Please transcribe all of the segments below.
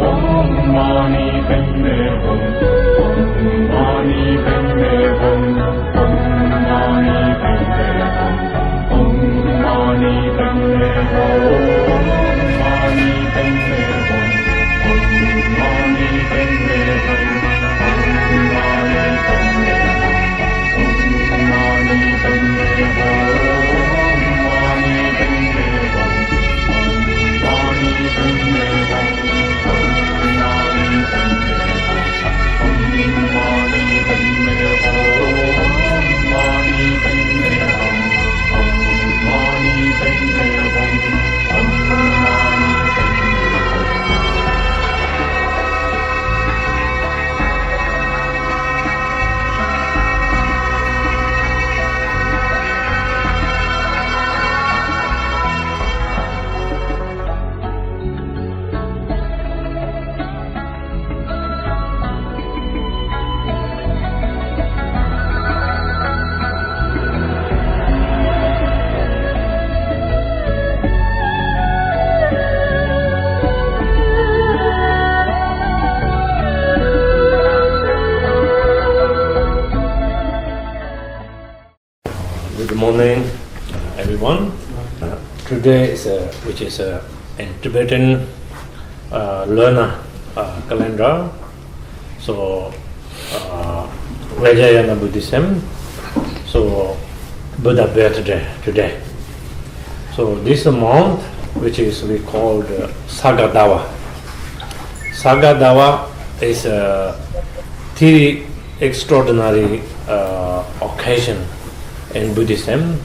Om Good morning, everyone. Today is which is in Tibetan learner calendar. So Vajrayana Buddhism. So Buddha birthday today. So this month, which is we called Sagadawa. Sagadawa is a very extraordinary occasion in Buddhism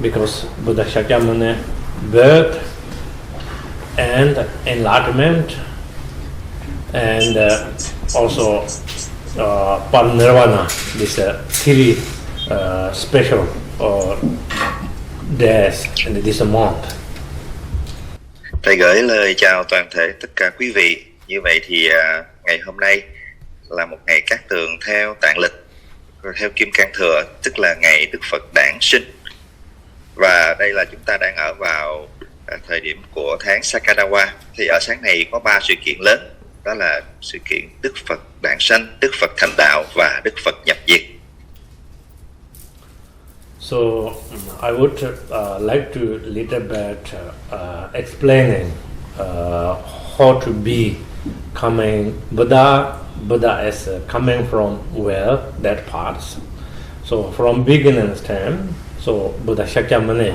because Buddha Shakyamuni birth and enlightenment and also parinirvana. This very special days in this month. Thầy gửi lời chào toàn thể tất cả quý vị. Như vậy thì ngày hôm nay là một ngày cát tường theo tạng lịch, theo Kim Cang Thừa, tức là ngày Đức Phật đản sinh. Và đây là chúng ta đang ở vào thời điểm của tháng Sagadawa. Thì ở sáng này có 3 sự kiện lớn. Đó là sự kiện Đức Phật đản sanh, Đức Phật thành đạo và Đức Phật nhập diệt. So I would like to little bit explaining how to be coming Buddha. Buddha is coming from where that parts. So from beginning's time, so Buddha Shakyamuni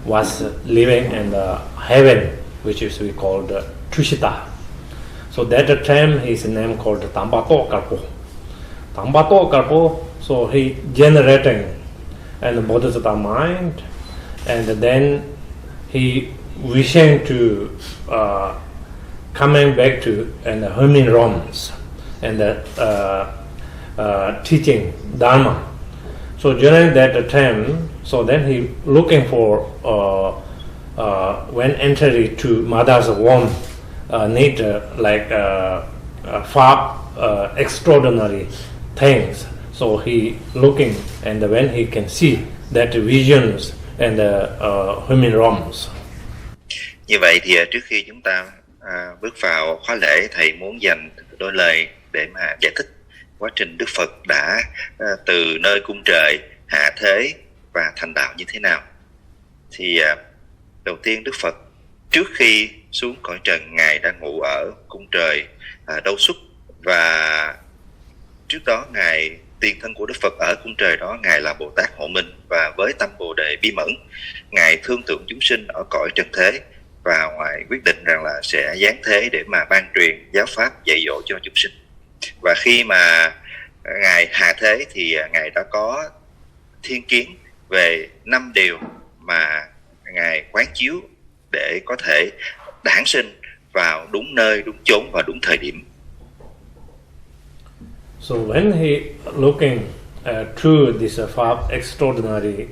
was living in the heaven, which is we called Tushita. So that time his name called Tambato Karpo. Tambato Karpo, so he generating and the Bodhisattva mind, and then he wishing to coming back to and the human realms and teaching Dharma. So during that time, so then he looking for when entering to mother's womb need far extraordinary things. So he looking, and when he can see that visions and human realms. Như vậy thì trước khi chúng ta bước vào khóa lễ, thầy muốn dành đôi lời để mà giải thích quá trình Đức Phật đã từ nơi cung trời hạ thế và thành đạo như thế nào. Thì đầu tiên Đức Phật trước khi xuống cõi trần, Ngài đang ngủ ở cung trời Đâu Xuất, và trước đó Ngài tiền thân của Đức Phật ở cung trời đó, Ngài là Bồ Tát Hộ Minh, và với tâm Bồ Đề bi mẫn, Ngài thương tưởng chúng sinh ở cõi trần thế, và Ngài quyết định rằng là sẽ giáng thế để mà ban truyền giáo pháp dạy dỗ cho chúng sinh. Và khi mà Ngài hạ thế thì Ngài đã có thiên kiến về 5 điều mà Ngài quán chiếu để có thể đản sinh vào đúng nơi, đúng chốn và đúng thời điểm. So when he looking through these five extraordinary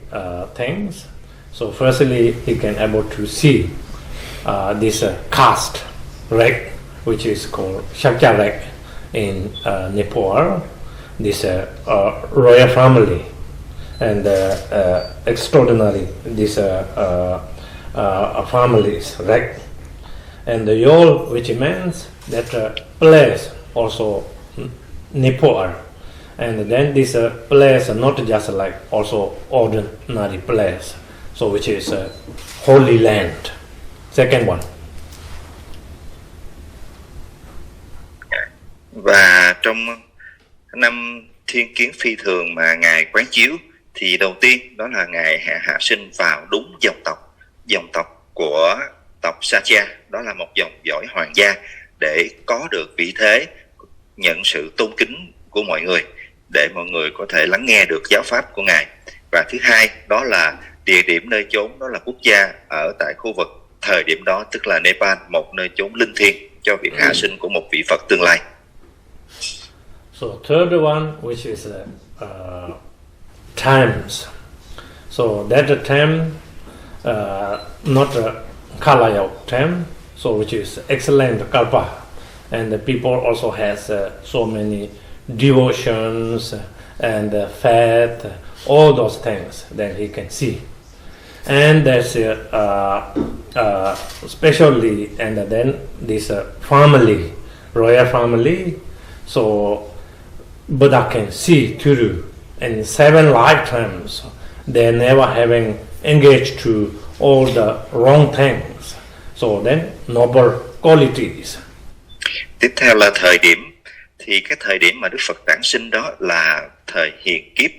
things, so firstly he can able to see this caste rank, which is called Shakya rank in Nepal, this royal family, and extraordinary this families rank, and the Yol, which means that place also Nepal, and then this place not just like also ordinary place, so which is holy land. Second one. Và trong 5 thiên kiến phi thường mà Ngài quán chiếu, thì đầu tiên đó là Ngài hạ sinh vào đúng dòng tộc của tộc Satya, đó là một dòng dõi hoàng gia, để có được vị thế, nhận sự tôn kính của mọi người, để mọi người có thể lắng nghe được giáo pháp của Ngài. Và thứ hai đó là địa điểm nơi chốn, đó là quốc gia ở tại khu vực thời điểm đó, tức là Nepal, một nơi chốn linh thiêng cho việc hạ sinh của một vị Phật tương lai. So third one, which is times. So that time not a Kalaya time, so which is excellent kalpa, and the people also has so many devotions and faith, all those things that he can see. And there's especially, and then this family, royal family, so Buddha can see through in 7 lifetimes they never having engaged to all the wrong things. So then noble qualities. Tiếp theo là thời điểm. Thì cái thời điểm mà Đức Phật đản sinh đó là thời hiền kiếp.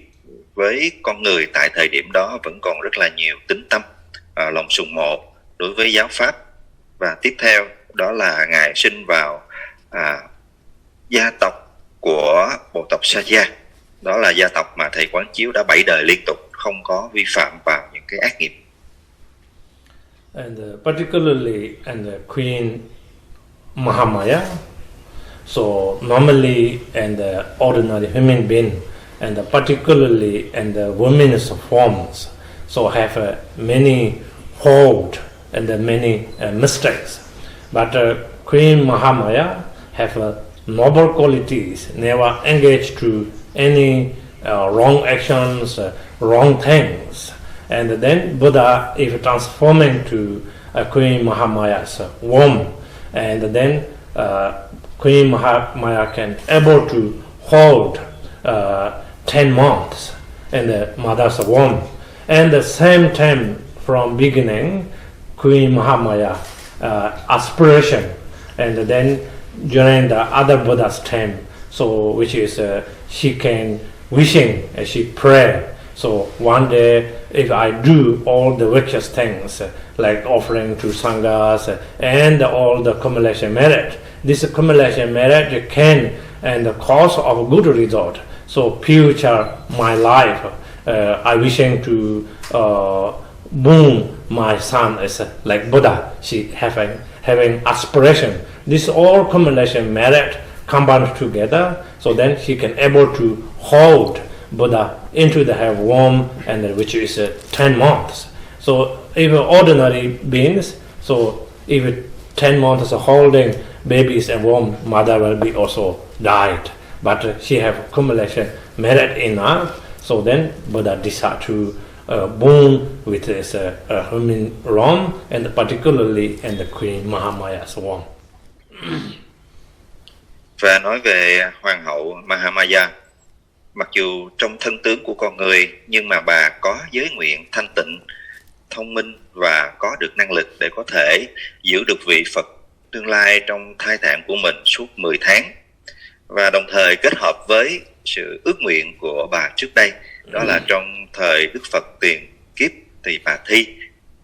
Với con người tại thời điểm đó vẫn còn rất là nhiều tín tâm, lòng sùng mộ đối với giáo pháp. Và tiếp theo đó là Ngài sinh vào gia tộc của bộ tộc Saja. Đó là gia tộc mà Thầy quán chiếu đã 7 đời liên tục không có vi phạm vào những cái ác nghiệp. And particularly and Queen Mahamaya. So normally and ordinary human being and particularly and women's forms so have many fault and many mistakes. But Queen Mahamaya have noble qualities, never engaged to any wrong actions, wrong things. And then Buddha is transforming to Queen Mahamaya's womb, and then Queen Mahamaya can able to hold 10 months in the mother's womb. And the same time from beginning, Queen Mahamaya aspiration, and then during the other Buddha's time, so which is she can wishing as she pray. So one day, if I do all the virtuous things like offering to sanghas and all the accumulation merit, this accumulation merit can and the cause of good result. So future my life, I wishing to boon my son is like Buddha. She having aspiration. This all accumulation merit combined together. So then she can able to hold Buddha into the her womb, and which is 10 months. So if ordinary beings, so if 10 months holding babies and womb, mother will be also died. But she have accumulation merit enough. So then Buddha decided to born with this human womb, and particularly in the Queen Mahamaya's womb. Và nói về Hoàng hậu Mahamaya, mặc dù trong thân tướng của con người nhưng mà bà có giới nguyện thanh tịnh, thông minh và có được năng lực để có thể giữ được vị Phật tương lai trong thai tạng của mình suốt 10 tháng. Và đồng thời kết hợp với sự ước nguyện của bà trước đây, đó là trong thời Đức Phật tiền kiếp thì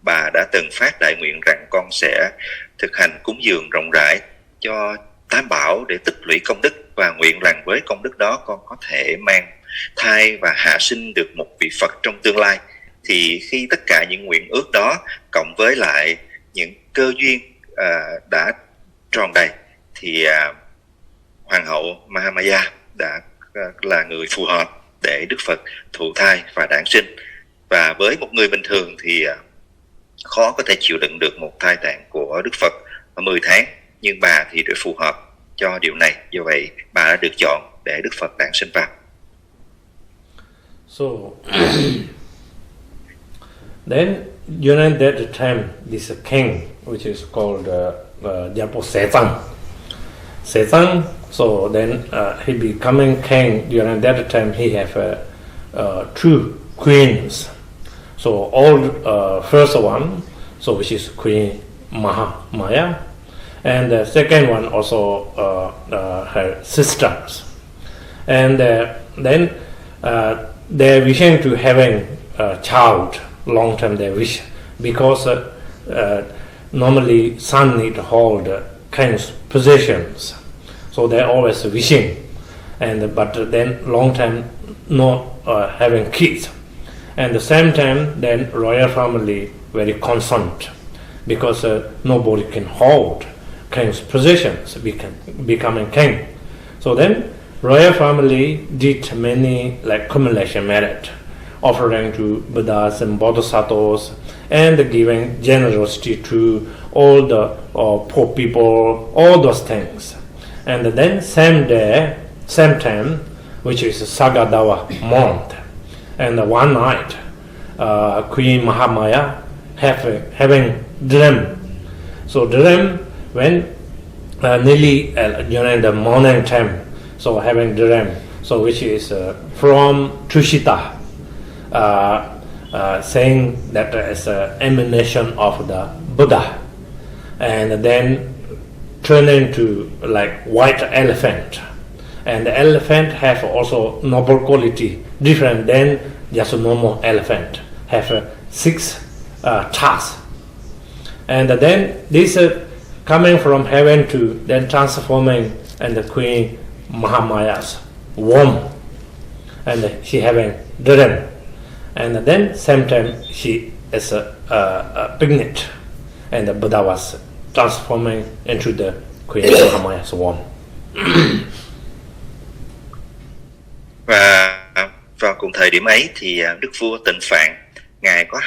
bà đã từng phát đại nguyện rằng con sẽ thực hành cúng dường rộng rãi cho Tam Bảo để tích lũy công đức, và nguyện rằng với công đức đó con có thể mang thai và hạ sinh được một vị Phật trong tương lai. Thì khi tất cả những nguyện ước đó cộng với lại những cơ duyên đã tròn đầy thì Hoàng hậu Mahamaya đã là người phù hợp để Đức Phật thụ thai và đản sinh. Và với một người bình thường thì khó có thể chịu đựng được một thai tạng của Đức Phật 10 tháng, nhưng bà thì rất phù hợp cho điều này, do vậy bà đã được chọn để Đức Phật đản sinh vào. So then during that time, this king, which is called Jampal Sefton, so then he becoming king. During that time, he have two queens. So all first one, so which is Queen Mahamaya, and the second one also her sisters, and then they're wishing to having a child. Long term they wish, because normally son need to hold king's positions, so they're always wishing, but then long time not having kids. And the same time then royal family very concerned, because nobody can hold king's positions, becoming king. So then royal family did many like accumulation merit, offering to Buddhas and Bodhisattvas, and giving generosity to all the poor people, all those things. And then same day, same time, which is Sagadawa month, and one night, Queen Mahamaya having dream. So dream when nearly during the morning time, so having dream, so which is from Tushita, saying that it's an emanation of the Buddha, and then turn into like white elephant. And the elephant have also noble quality, different than just a normal elephant, have 6 tusks. And then this coming from heaven to then transforming and the Queen Mahamaya's womb, and she having Dechen. And then same time she is a pregnant, and the Buddha was transforming into the Queen Mahamaya's womb. Và vào cùng thời điểm ấy thì Đức Vua Tịnh Phạn, ngài có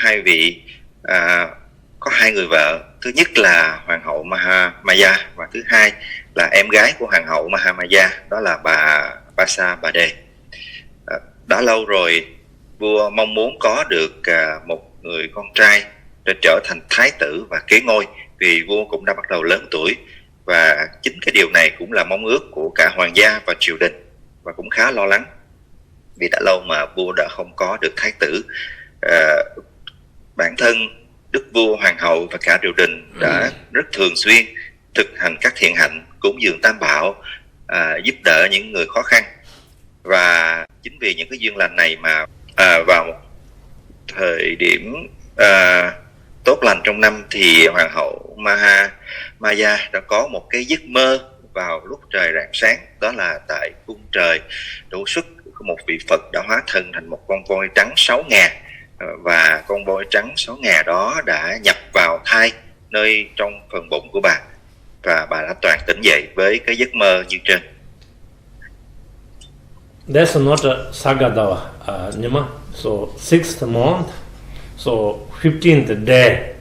có 2 người vợ. Thứ nhất là Hoàng hậu Mahamaya, và thứ hai là em gái của Hoàng hậu Mahamaya, đó là bà Basa Bà Đề. Đã lâu rồi vua mong muốn có được một người con trai để trở thành thái tử và kế ngôi, vì vua cũng đã bắt đầu lớn tuổi, và chính cái điều này cũng là mong ước của cả hoàng gia và triều đình, và cũng khá lo lắng vì đã lâu mà vua đã không có được thái tử. Bản thân đức vua, hoàng hậu và cả triều đình đã rất thường xuyên thực hành các thiện hạnh, cúng dường tam bảo, giúp đỡ những người khó khăn. Và chính vì những cái duyên lành này mà vào một thời điểm tốt lành trong năm thì Hoàng hậu Mahamaya đã có một cái giấc mơ vào lúc trời rạng sáng. Đó là tại cung trời Đỗ Xuất, một vị Phật đã hóa thân thành một con voi trắng 6 ngà, và con voi trắng 6 ngà đó đã nhập vào thai nơi trong phần bụng của bà, và bà đã toàn tỉnh dậy với cái giấc mơ như trên. That's not a Sagadawa, Nima. So 6th month, so 15th day,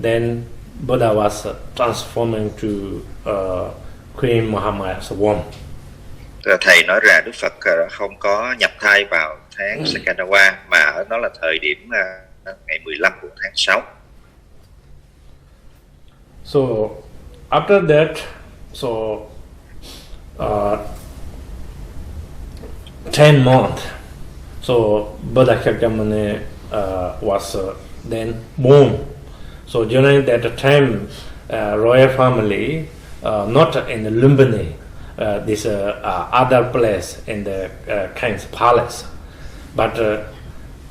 then Buddha was transforming to Queen Mahamaya's womb. Thầy nói ra Đức Phật không có nhập thai vào tháng Sagadawa, mà nó là thời điểm ngày 15 của tháng 6. So after that, so 10 months, so Buddha Shakyamuni was then born. So during that time, royal family, not in Lumbini, this other place in the king's palace, but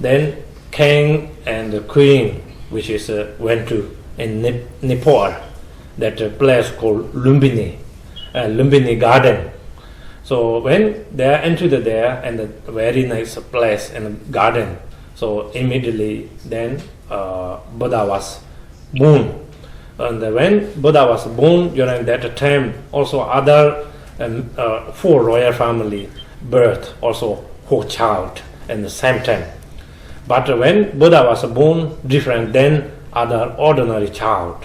then king and the queen, which is went to in Nepal, that place called Lumbini, Lumbini Garden. So when they entered there, and a very nice place and garden, so immediately then Buddha was born. And when Buddha was born, during that time, also other 4 royal family birth also 4 child at the same time. But when Buddha was born, different than other ordinary child.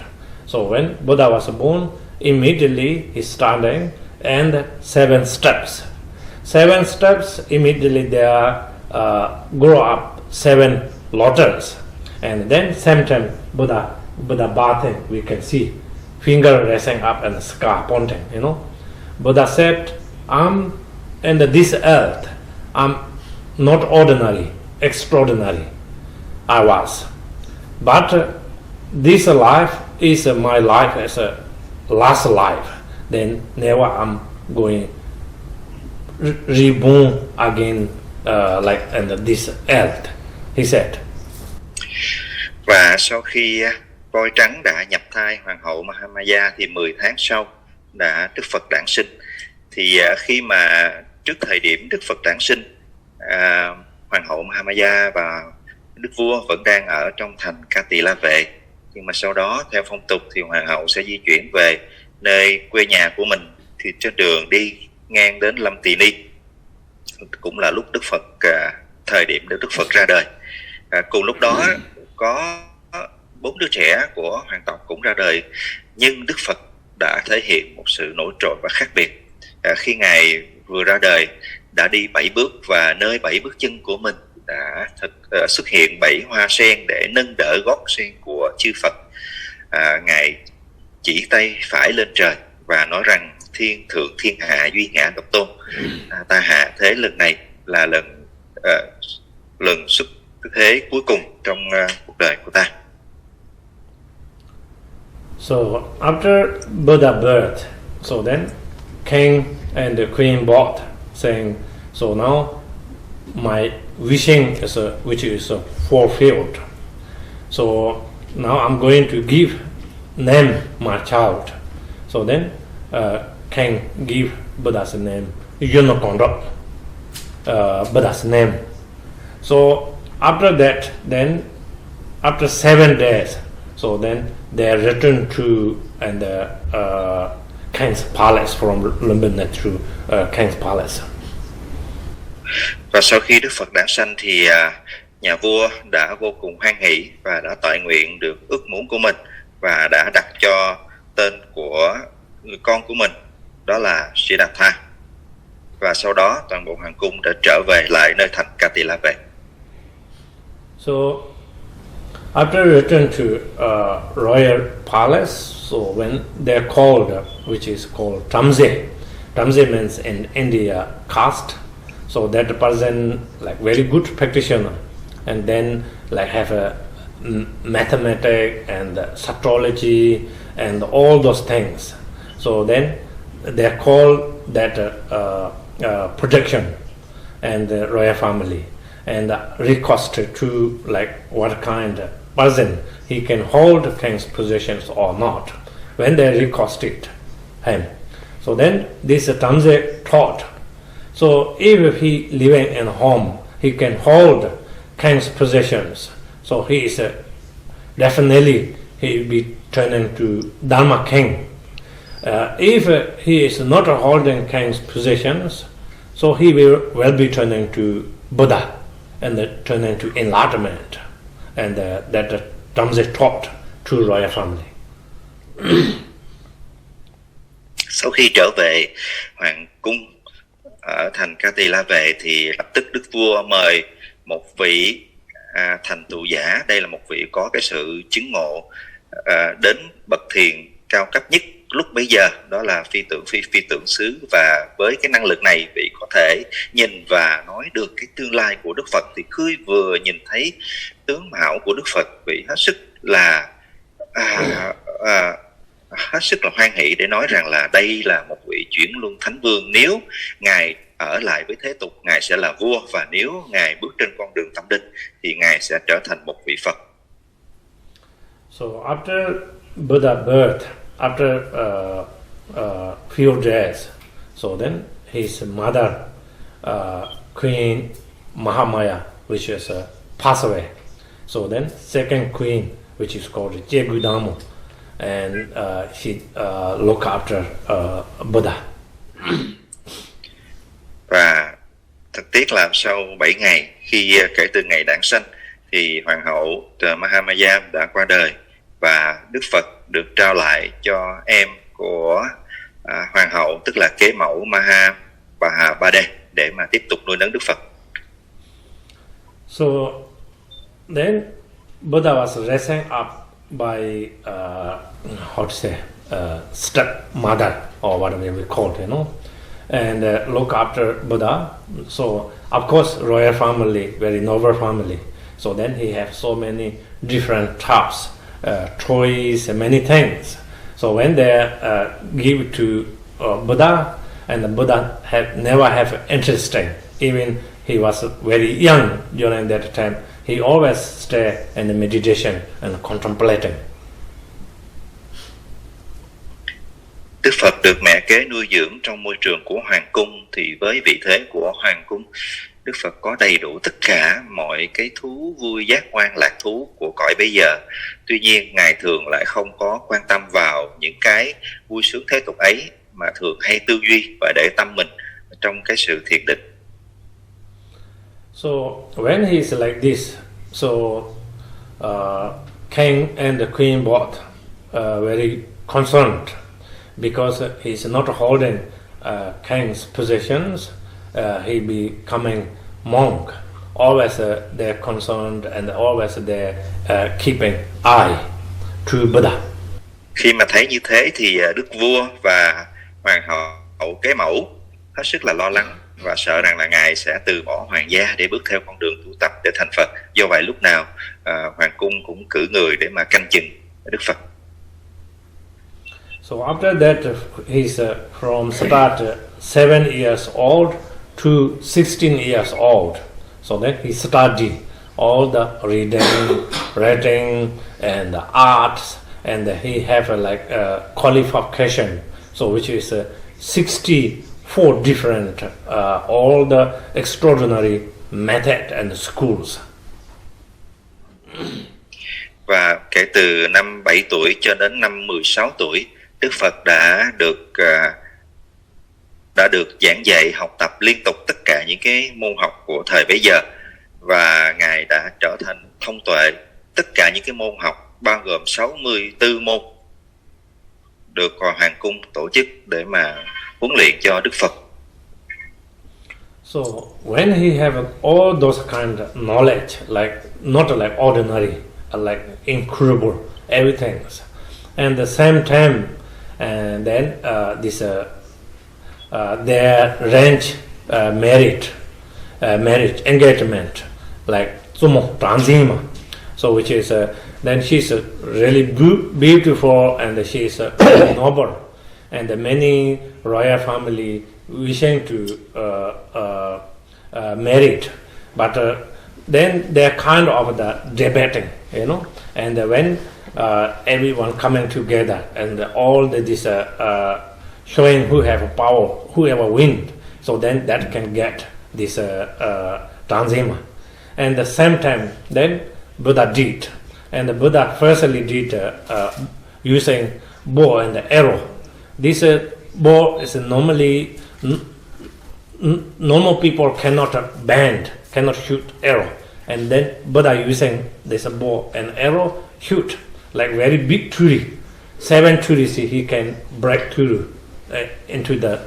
So when Buddha was born, immediately he standing and 7 steps. 7 steps, immediately there grow up 7 lotus. And then same time Buddha bathing, we can see finger raising up and scar pointing, you know. Buddha said, I'm in this earth, I'm not ordinary, extraordinary, I was. But this life is my life as a last life. Then never I'm going reborn again like in this earth, he said. Và sau khi voi trắng đã nhập thai Hoàng hậu Mahamaya thì 10 tháng sau Đức Phật đản sinh. Thì khi mà trước thời điểm Đức Phật đản sinh, Hoàng hậu Mahamaya và Đức Vua vẫn đang ở trong thành Ca Tỳ La Vệ. Nhưng mà sau đó theo phong tục thì Hoàng hậu sẽ di chuyển về nơi quê nhà của mình. Thì trên đường đi ngang đến Lâm Tỳ Ni, cũng là lúc Đức Phật, thời điểm Đức Phật ra đời. Cùng lúc đó có 4 đứa trẻ của hoàng tộc cũng ra đời, nhưng Đức Phật đã thể hiện một sự nổi trội và khác biệt. Khi Ngài vừa ra đời đã đi 7 bước, và nơi 7 bước chân của mình đã xuất hiện 7 hoa sen để nâng đỡ gót sen của chư Phật. Ngài chỉ tay phải lên trời và nói rằng thiên thượng thiên hạ duy ngã độc tôn. Ta hạ thế lần này là lần cái thế cuối cùng trong cuộc đời của ta. So after Buddha birth, so then king and the queen both saying, so now my wishing is which is fulfilled. So now I'm going to give name my child. So then king give Buddha's name, Yunakondok, Buddha's name. So after that, then after 7 days, so then they return to and king's palace from London to king's palace. Và sau khi Đức Phật đản sanh thì nhà vua đã vô cùng hoan hỷ và đã toại nguyện được ước muốn của mình và đã đặt cho tên của người con của mình đó là Siddhartha. Và sau đó toàn bộ hoàng cung đã trở về lại nơi thành Katilave. So after return to royal palace, so when they're called, which is called Tamze. Tamze means in India caste. So that person like very good practitioner, and then like have a mathematics and astrology and all those things. So then they call that projection and the royal family and request to like what kind of person he can hold king's positions or not. When they requested him, so then this Tamze thought. So if he living in home, he can hold king's possessions. So he is definitely he will be turning to Dharma king. If he is not holding king's possessions, so he will be turning to Buddha and turning to enlightenment, and that Tamze taught to royal family. Sau khi trở về hoàng cung ở thành Katilave thì lập tức đức vua mời một vị thành tựu giả, đây là một vị có cái sự chứng ngộ đến bậc thiền cao cấp nhất lúc bấy giờ, đó là phi tưởng xứ, và với cái năng lực này vị có thể nhìn và nói được cái tương lai của Đức Phật. Thì khi vừa nhìn thấy tướng mạo của Đức Phật, vị hết sức là hoan hỷ để nói rằng là đây là một vị chuyển luân thánh vương. Nếu ngài ở lại với thế tục, ngài sẽ là vua, và nếu ngài bước trên con đường tâm định thì ngài sẽ trở thành một vị Phật. So after Buddha birth, after few days, so then his mother, Queen Mahamaya, which is passed away. So then second queen, which is called Jegudamu, and she look after Buddha. Và thật tiếc là sau 7 ngày khi kể từ ngày đản sanh thì hoàng hậu Mahamaya đã qua đời, và Đức Phật được trao lại cho em của hoàng hậu, tức là kế mẫu Mahabade, để mà tiếp tục nuôi nấng Đức Phật. So then Buddha was raised up by how to say stepmother or whatever we call it, you know, and look after Buddha. So of course royal family, very noble family. So then he have so many different types, toys and many things. So when they give to Buddha, and the Buddha never have interesting. Even he was very young during that time, he always stay in the meditation and contemplating. Đức Phật được mẹ kế nuôi dưỡng trong môi trường của hoàng cung, thì với vị thế của hoàng cung, Đức Phật có đầy đủ tất cả mọi cái thú vui giác quan lạc thú của cõi bây giờ. Tuy nhiên ngài thường lại không có quan tâm vào những cái vui sướng thế tục ấy, mà thường hay tư duy và để tâm mình trong cái sự thiền định. So when he is like this, so king and the queen both very concerned, because he is not holding king's possessions. He becoming monk. Always they're concerned, and always they're keeping eye to Buddha. Khi mà thấy như thế thì đức vua và hoàng hậu kế mẫu hết sức là lo lắng, và sợ rằng là ngài sẽ từ bỏ hoàng gia để bước theo con đường tu tập để thành Phật. Do vậy lúc nào hoàng cung cũng cử người để mà canh chừng Đức Phật. So after that, he's from start 7 years old to 16 years old. So then he studied all the reading, writing, and the arts, and he have like a qualification. So which is 64 different, all the extraordinary method and schools. Và kể từ năm 7 tuổi cho đến năm 16 tuổi, Đức Phật đã được giảng dạy học tập liên tục tất cả những cái môn học của thời bấy giờ, và ngài đã trở thành thông tuệ tất cả những cái môn học bao gồm 64 môn được hoàng cung tổ chức để mà huấn luyện cho Đức Phật. So when he have all those kind of knowledge, like not like ordinary, like incredible everything, and the same time, and then their range marriage engagement, like sumo tanzima. So which is then she's really beautiful, and she's noble, and many royal family wishing to marry, but then they're kind of the debating, you know, and when everyone coming together and all this showing who have power, whoever win, so then that can get this tanzima. And the same time, then Buddha did, and the Buddha firstly did using bow and arrow. This bow is normally normal people cannot bend, cannot shoot arrow, and then Buddha using this bow and arrow shoot like very big tree, 7 trees he can break through into the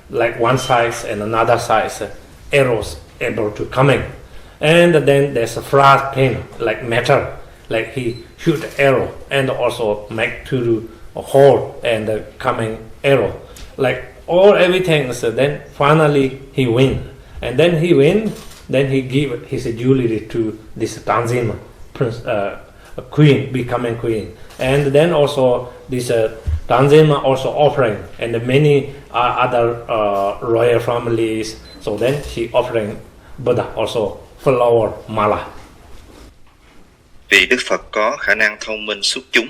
like one size and another size arrows able to come in. And then there's a flat pin like metal, like he shoot arrow and also make through a hole and coming arrow, like all everything. So then finally he win, and then he win, then he give his jewelry to this tanzima prince, queen, becoming queen, and then also this tanzima also offering, and many other royal families. So then she offering Buddha also flower mala. Vì Đức Phật có khả năng thông minh xuất chúng,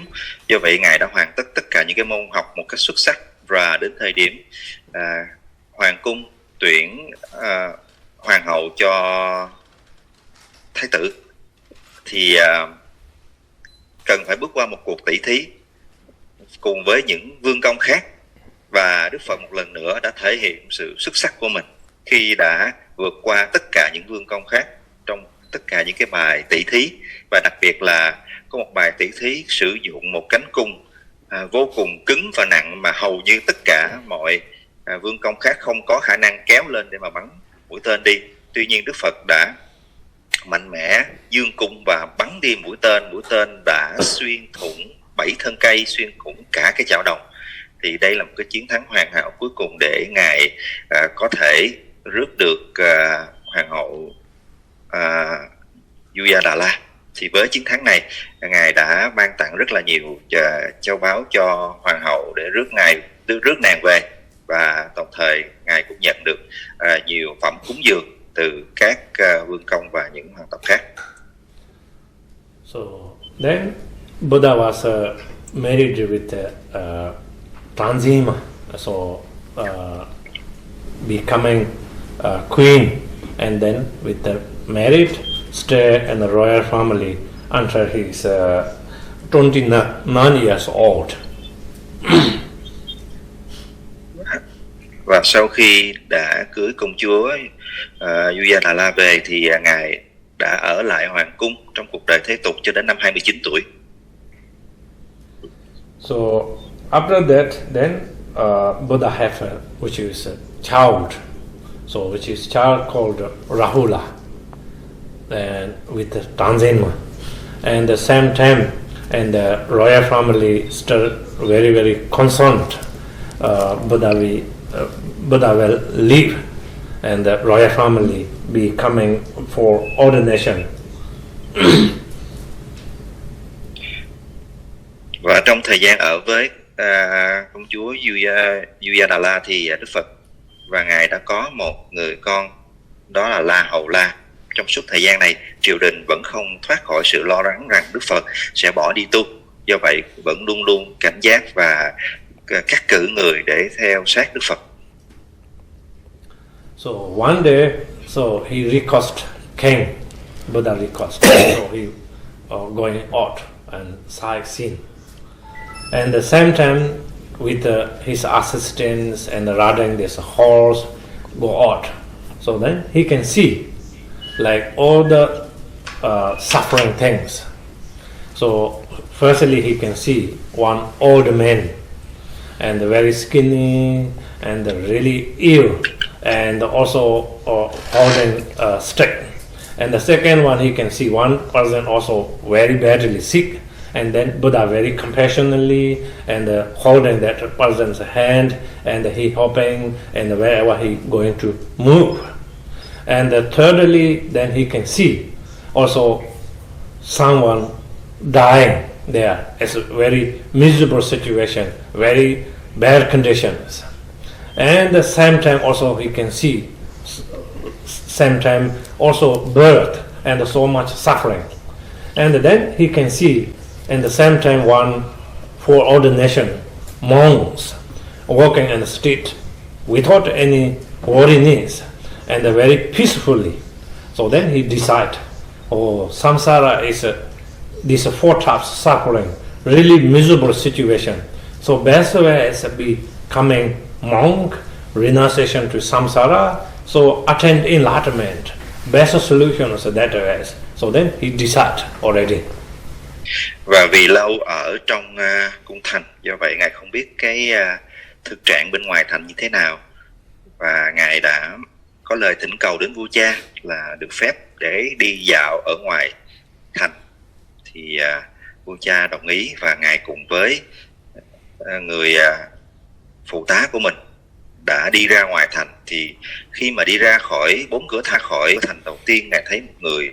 do vậy ngài đã hoàn tất tất cả những cái môn học một cách xuất sắc, và đến thời điểm hoàng cung tuyển hoàng hậu cho thái tử thì cần phải bước qua một cuộc tỷ thí cùng với những vương công khác, và Đức Phật một lần nữa đã thể hiện sự xuất sắc của mình khi đã vượt qua tất cả những vương công khác trong tất cả những cái bài tỷ thí. Và đặc biệt là có một bài tỷ thí sử dụng một cánh cung vô cùng cứng và nặng mà hầu như tất cả mọi vương công khác không có khả năng kéo lên để mà bắn mũi tên đi. Tuy nhiên Đức Phật đã mạnh mẽ dương cung và bắn đi mũi tên đã xuyên thủng 7 thân cây, xuyên thủng cả cái chảo đồng. Thì đây là một cái chiến thắng hoàn hảo cuối cùng để ngài có thể rước được hoàng hậu Yudhishthira. Thì với chiến thắng này, ngài đã ban tặng rất là nhiều châu báu cho hoàng hậu để rước nàng về, và đồng thời ngài cũng nhận được nhiều phẩm cúng dường từ các vương công và những hoàng tộc khác. So then Buddha was married with Tanzima, so becoming queen, and then with the married stay in the royal family until he's 29 years old. Và sau khi đã cưới công chúa Yudhishthira về thì ngài đã ở lại hoàng cung trong cuộc đời thế tục cho đến năm 29 tuổi. So after that, then Buddha have which is a child, so which is child called Rahula, and with the Tanzima, and the same time, and the royal family still very concerned Buddha Buddha will leave and the royal family be coming for ordination. Và trong thời gian ở với công chúa Uyadala thì Đức Phật và Ngài đã có một người con, đó là La Hầu La. Trong suốt thời gian này, triều đình vẫn không thoát khỏi sự lo lắng rằng Đức Phật sẽ bỏ đi tu. Do vậy, vẫn luôn luôn cảnh giác và cắt cử người để theo sát Đức Phật. So one day, so he came, Buddha requested, so he going out and sightseeing. And the same time, with his assistants and riding this horse, go out. So then he can see like all the suffering things. So firstly, he can see one old man and very skinny and really ill, and also holding a stick. And the second one, he can see one person also very badly sick, and then Buddha very compassionately and holding that person's hand, and he helping, and wherever he going to move. And thirdly, then he can see also someone dying there. It's a very miserable situation, very bad conditions. And the same time also he can see same time also birth and so much suffering. And then he can see in the same time one for ordination monks walking in the street without any worries and very peacefully. So then he decide, samsara is these four types of suffering, really miserable situation. So best way is becoming monk, renunciation to samsara, so attain enlightenment. Best solution is that way. So then he decide already. Và vì lâu ở trong cung thành, do vậy Ngài không biết cái thực trạng bên ngoài thành như thế nào. Và Ngài đã có lời thỉnh cầu đến vua cha là được phép để đi dạo ở ngoài thành. Thì vua cha đồng ý và Ngài cùng với người phụ tá của mình đã đi ra ngoài thành. Thì khi mà đi ra khỏi 4 cửa khỏi thành đầu tiên, Ngài thấy một người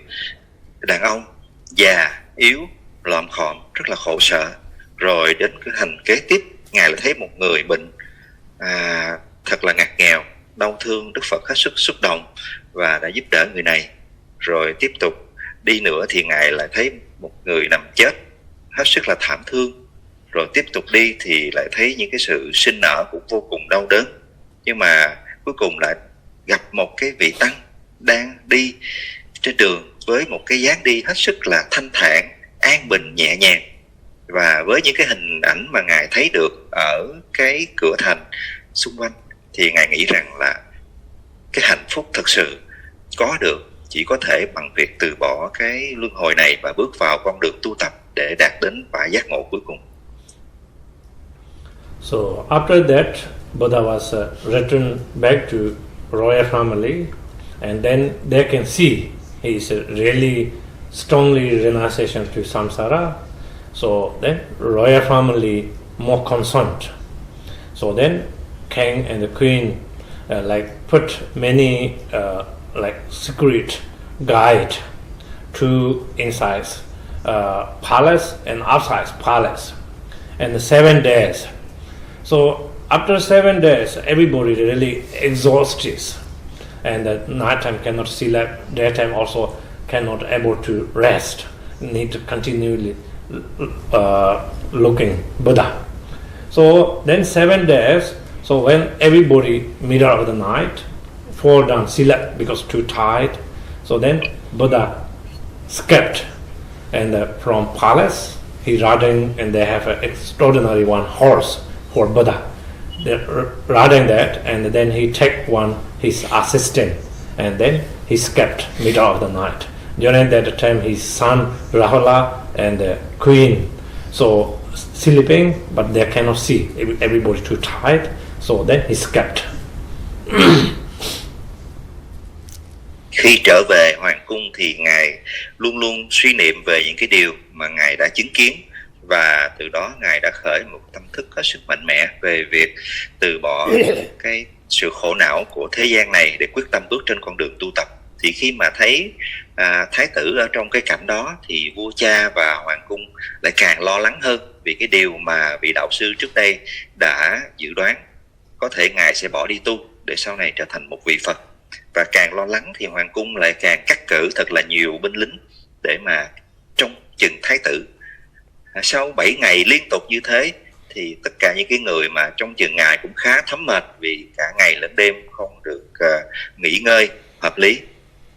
đàn ông già, yếu, lòm khòm, rất là khổ sở. Rồi đến cái thành kế tiếp, Ngài lại thấy một người bệnh thật là ngặt nghèo, đau thương. Đức Phật hết sức xúc động và đã giúp đỡ người này. Rồi tiếp tục đi nữa thì Ngài lại thấy một người nằm chết, hết sức là thảm thương. Rồi tiếp tục đi thì lại thấy những cái sự sinh nở cũng vô cùng đau đớn. Nhưng mà cuối cùng lại gặp một cái vị tăng đang đi trên đường với một cái dáng đi hết sức là thanh thản, an bình, nhẹ nhàng. Và với những cái hình ảnh mà Ngài thấy được ở cái cửa thành xung quanh thì Ngài nghĩ rằng là cái hạnh phúc thực sự có được chỉ có thể bằng việc từ bỏ cái luân hồi này và bước vào con đường tu tập để đạt đến quả giác ngộ cuối cùng. So after that, Buddha was returned back to royal family, and then they can see he is really strongly renunciation to samsara. So then royal family more concerned. So then king and the queen like put many like secret guide to inside palace and outside palace, and 7 days. So after 7 days, everybody really exhausted, and at night time cannot sleep, daytime also cannot able to rest. Need to continually looking Buddha. So then 7 days. So when everybody middle of the night fall down sleep because too tired. So then Buddha escaped, and from palace he riding, and they have an extraordinary one horse for Buddha. They're riding that, and then he take his assistant, and then he escaped middle of the night. During that time, his son Rahula and the queen so sleeping, but they cannot see. Everybody too tired, so then he escaped. Khi trở về hoàng cung thì Ngài luôn luôn suy niệm về những cái điều mà Ngài đã chứng kiến, và từ đó Ngài đã khởi một tâm thức hết sức mạnh mẽ về việc từ bỏ cái sự khổ não của thế gian này để quyết tâm bước trên con đường tu tập. Thì khi mà thấy thái tử ở trong cái cảnh đó thì vua cha và hoàng cung lại càng lo lắng hơn, vì cái điều mà vị đạo sư trước đây đã dự đoán, có thể ngài sẽ bỏ đi tu để sau này trở thành một vị Phật. Và càng lo lắng thì hoàng cung lại càng cắt cử thật là nhiều binh lính để mà trông chừng thái tử. Sau 7 ngày liên tục như thế thì tất cả những cái người mà trong chừng ngài cũng khá thấm mệt, vì cả ngày lẫn đêm không được nghỉ ngơi hợp lý.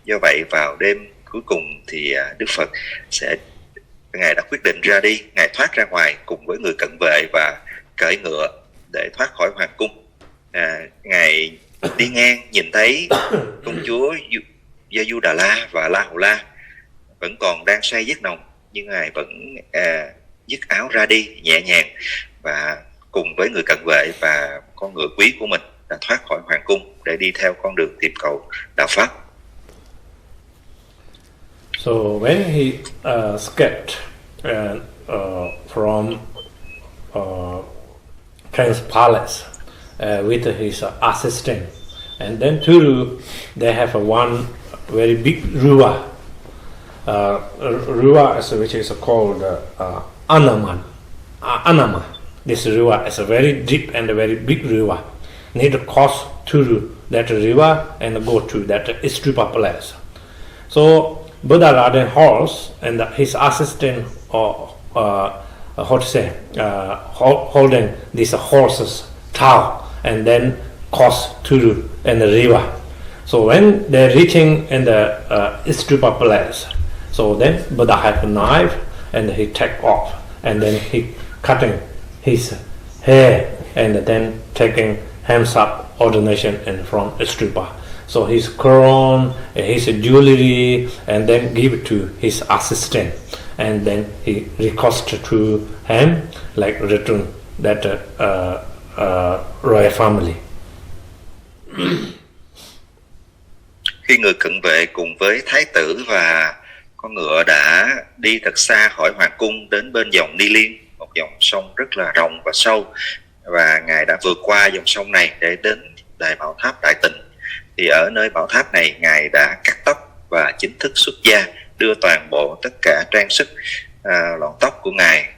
Do vậy vào đêm cuối cùng thì Đức Phật ngài đã quyết định ra đi. Ngài thoát ra ngoài cùng với người cận vệ và cởi ngựa để thoát khỏi hoàng cung. Ngài đi ngang nhìn thấy công chúa Yayudala và La Hầu La vẫn còn đang say giấc nồng, nhưng ngài vẫn dứt áo ra đi nhẹ nhàng, và cùng với người cận vệ và con ngựa quý của mình đã thoát khỏi hoàng cung để đi theo con đường tìm cầu đạo pháp. So when he escaped from King's palace with his assistant, and then Turu, they have one very big river. River which is called Anama. This river is a very deep and a very big river. Need to cross through that river and go to that Istrupa place. So Buddha rode a horse, and his assistant, holding these horses' tail, and then cross through in the river. So when they're reaching in the Istrupa place, so then Buddha had a knife and he take off, and then he cutting his hair and then taking hands up ordination and from Istrupa. So his crown, his jewelry, and then give it to his assistant, and then he requested to him like return that royal family. Khi người cận vệ cùng với thái tử và con ngựa đã đi thật xa khỏi hoàng cung đến bên dòng Ni Liên, một dòng sông rất là rộng và sâu, và ngài đã vượt qua dòng sông này để đến đại bảo tháp Đại Tịnh. Thì ở nơi bảo tháp này ngài đã cắt tóc và chính thức xuất gia, đưa toàn bộ tất cả trang sức lọn tóc của ngài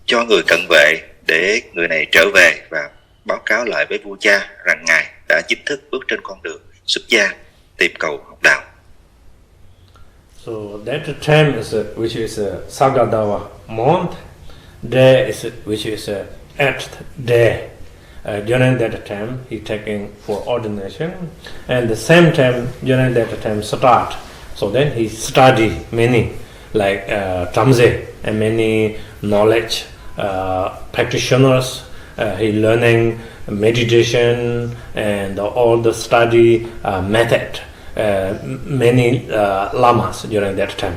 cho người cận vệ để người này trở về và báo cáo lại với vua cha rằng ngài đã chính thức bước trên con đường xuất gia tìm cầu học đạo. So that time is which is Sagadawa month. Day is which is 8th day. During that time he taking for ordination, and the same time during that time start. So then he study many like Tamze and many knowledge practitioners. He learning meditation and all the study method. Many lamas during that time.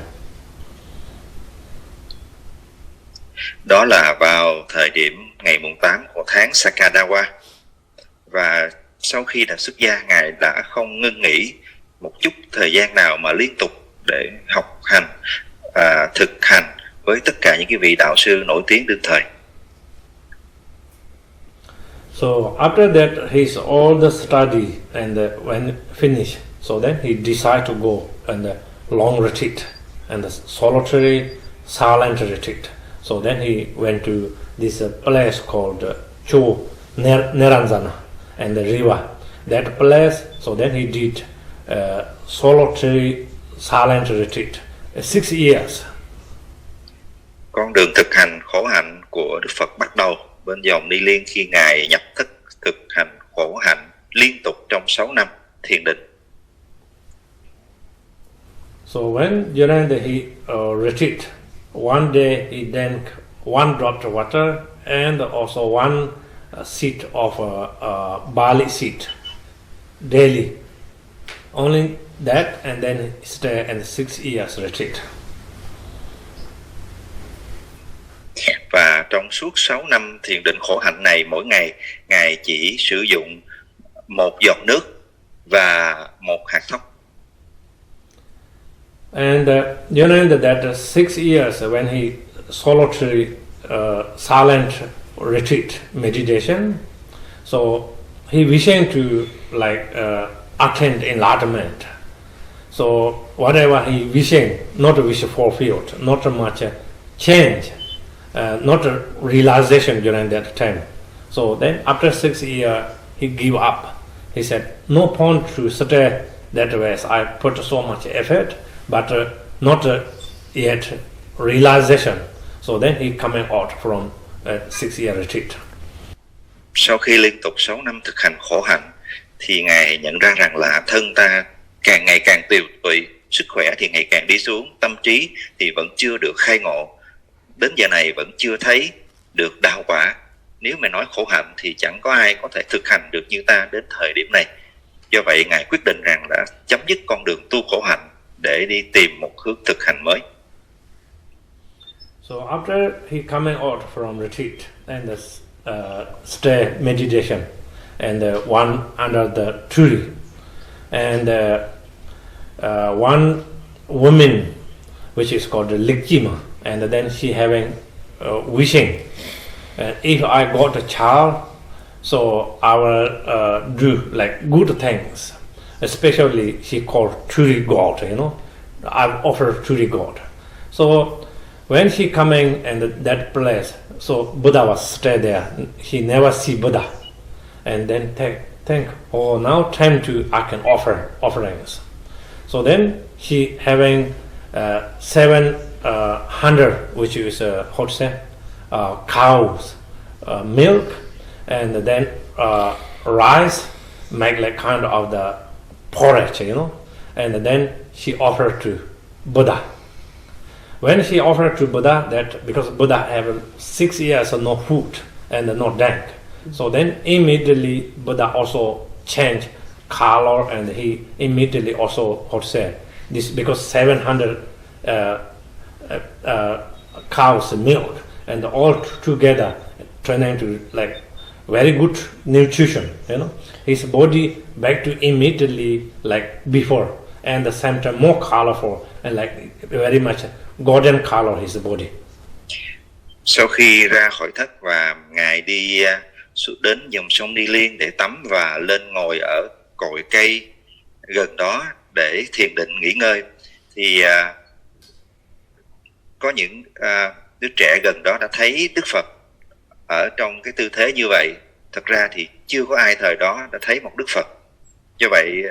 Đó là vào thời điểm ngày mùng 8 của tháng Sakadawa. Và sau khi đã xuất gia, ngài đã không ngưng nghỉ một chút thời gian nào mà liên tục để học hành, thực hành với tất cả những cái vị đạo sư nổi tiếng đương thời. So after that, his all the study and when finished, so then he decided to go on the long retreat and the solitary silent retreat. So then he went to this place called Niranjana and the river. That place, so then he did solitary silent retreat 6 years. Con đường thực hành khổ hạnh của Đức Phật bắt đầu bên dòng Ni Liên khi ngài nhập thức thực hành khổ hạnh liên tục trong 6 năm thiền định. So when during the retreat, one day he drank 1 drop of water and also 1 seed of barley seed daily. Only that, and then he stay in 6 years retreat. Và trong suốt 6 năm thiền định khổ hạnh này, mỗi ngày ngài chỉ sử dụng 1 giọt nước và 1 hạt thóc. And during that 6 years, when he solitary silent retreat meditation, so he wishing to attain enlightenment. So whatever he wishing, not a wish fulfilled, not much change, not a realization during that time. So then after 6 years, he give up. He said, no point to stay that way. I put so much effort, but not yet realization. So then he coming out from a 6-year retreat. Sau khi liên tục 6 năm thực hành khổ hạnh, thì Ngài nhận ra rằng là thân ta càng ngày càng tiều tụy, sức khỏe thì ngày càng đi xuống, tâm trí thì vẫn chưa được khai ngộ. Đến giờ này vẫn chưa thấy được đạo quả. Nếu mà nói khổ hạnh thì chẳng có ai có thể thực hành được như ta đến thời điểm này. Do vậy Ngài quyết định rằng đã chấm dứt con đường tu khổ hạnh để đi tìm một hướng thực hành mới. So after he coming out from retreat and stay meditation and one under the tree and one woman which is called the Likjima, and then she having wishing, if I got a child, so I will do like good things, especially she called Tree God, I offer Tree God. So when she coming and that place, so Buddha was stay there. He never see Buddha, and then think, oh, now time to I can offer offerings. So then she having 700, which is how to say, cows, milk, and then rice, make like kind of the porridge, and then she offered to Buddha. When she offered to Buddha, that because Buddha have 6 years of no food and no drink, so then immediately Buddha also changed color, and he immediately also how to say this, because 700 cows milk and all together turning to like very good nutrition, his body back to immediately like before, and the same time more colorful and like very much golden color his body. Sau khi ra khỏi thất và Ngài đi đến dòng sông Đi Liên để tắm và lên ngồi ở cội cây gần đó để thiền định nghỉ ngơi, thì có những đứa trẻ gần đó đã thấy Đức Phật ở trong cái tư thế như vậy. Thật ra thì chưa có ai thời đó đã thấy một Đức Phật. Do vậy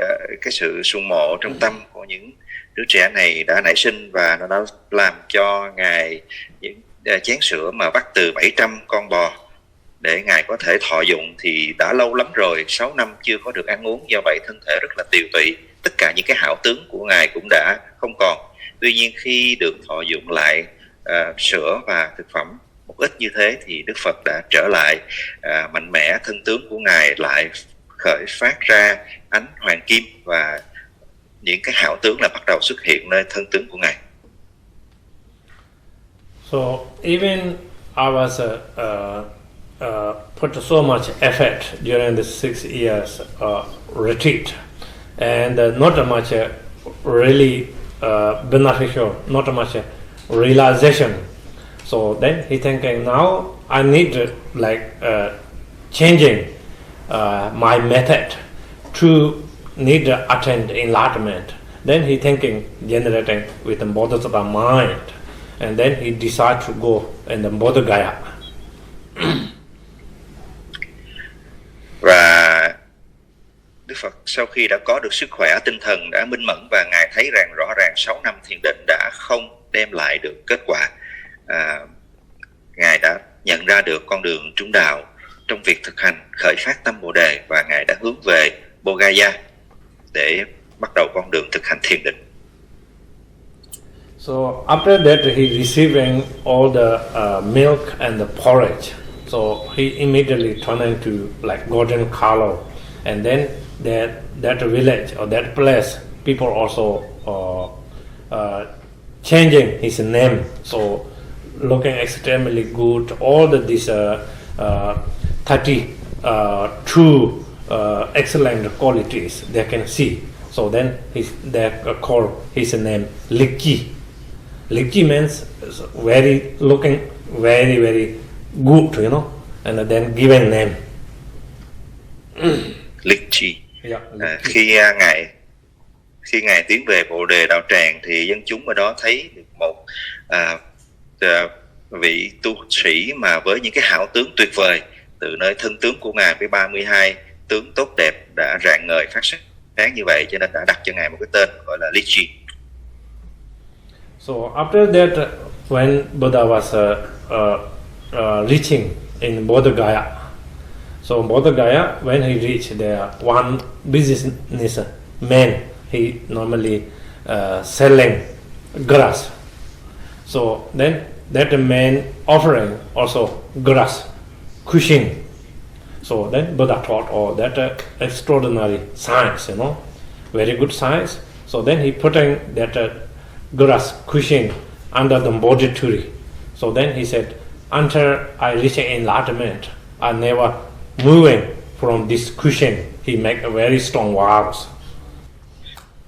cái sự sùng mộ trong tâm của những đứa trẻ này đã nảy sinh, và nó đã làm cho Ngài những chén sữa mà bắt từ 700 con bò để Ngài có thể thọ dụng, thì đã lâu lắm rồi, 6 năm chưa có được ăn uống. Do vậy thân thể rất là tiều tụy, tất cả những cái hảo tướng của Ngài cũng đã không còn. Tuy nhiên khi được thọ dụng lại sữa và thực phẩm một ít như thế, thì Đức Phật đã trở lại mạnh mẽ, thân tướng của Ngài lại khởi phát ra ánh hoàng kim, và những cái hảo tướng là bắt đầu xuất hiện nơi thân tướng của Ngài. So even I was put so much effort during the 6 years retreat, and not much really beneficial, not much realization. So then he thinking, now I need changing my method to need to attain enlightenment. Then he thinking, generating with the Bodhisattva mind, and then he decide to go in the Bodh Gaya. Và Đức Phật sau khi đã có được sức khỏe tinh thần đã minh mẫn, và Ngài thấy rằng rõ ràng 6 năm thiền định đã không đem lại được kết quả, Ngài đã nhận ra được con đường trung đạo trong việc thực hành khởi phát tâm Bồ Đề, và Ngài đã hướng về Bodh Gaya để bắt đầu con đường thực hành thiền định. So after that he receiving all the milk and the porridge. So he immediately turning to like golden color, and then that village or that place, people also changing his name. So looking extremely good. All these 32 excellent qualities they can see. So then they call his name Likji. Likji means looking very, very good, and then given name. Lichi. Yeah, Khi ngài tiến về Bồ Đề đạo tràng thì dân chúng ở đó thấy được một vị tu sĩ mà với những cái hảo tướng tuyệt vời, từ nơi thân tướng của ngài với 32 tướng tốt đẹp đã rạng ngời phát sáng như vậy, cho nên đã đặt cho ngài một cái tên gọi là Lichi. So after that, when Buddha was reaching in Bodh Gaya, so Bodh Gaya, when he reached there, one businessman, he normally selling grass. So then that man offering also grass, cushion. So then Buddha thought, oh, that extraordinary science, very good science. So then he putting that grass cushion under the Bodhi tree. So then he said, until I reach enlightenment, I never moving from this cushion. He make a very strong vows.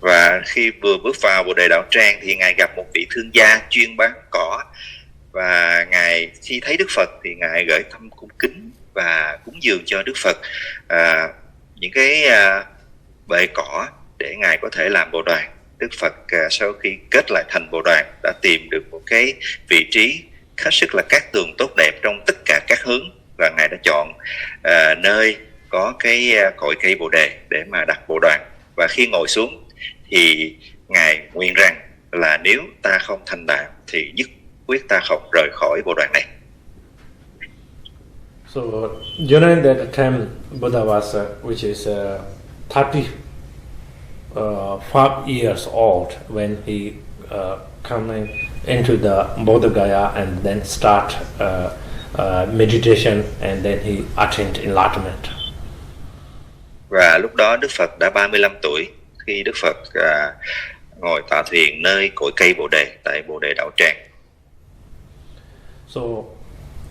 Và khi vừa bước vào Bồ Đề đạo tràng thì ngài gặp một vị thương gia chuyên bán cỏ, và ngài khi thấy Đức Phật thì ngài gửi thăm cung kính và cúng dường cho Đức Phật những cái bệ cỏ để ngài có thể làm bồ đoàn. Đức Phật sau khi kết lại thành bồ đoàn đã tìm được một cái vị trí hết sức là cát tường tốt đẹp trong tất cả các hướng, và ngài đã chọn nơi có cái cội cây bồ đề để mà đặt bồ đoàn. Và khi ngồi xuống thì ngài nguyện rằng là nếu ta không thành đạo thì nhất quyết ta không rời khỏi bồ đoàn này. So during that time, Buddha was, which is 35 years old when he coming into the Bodh Gaya and then start meditation, and then he attained enlightenment. Và lúc đó Đức Phật đã 35 tuổi khi Đức Phật ngồi tọa thiền nơi cội cây bồ đề tại Bồ Đề đạo tràng. So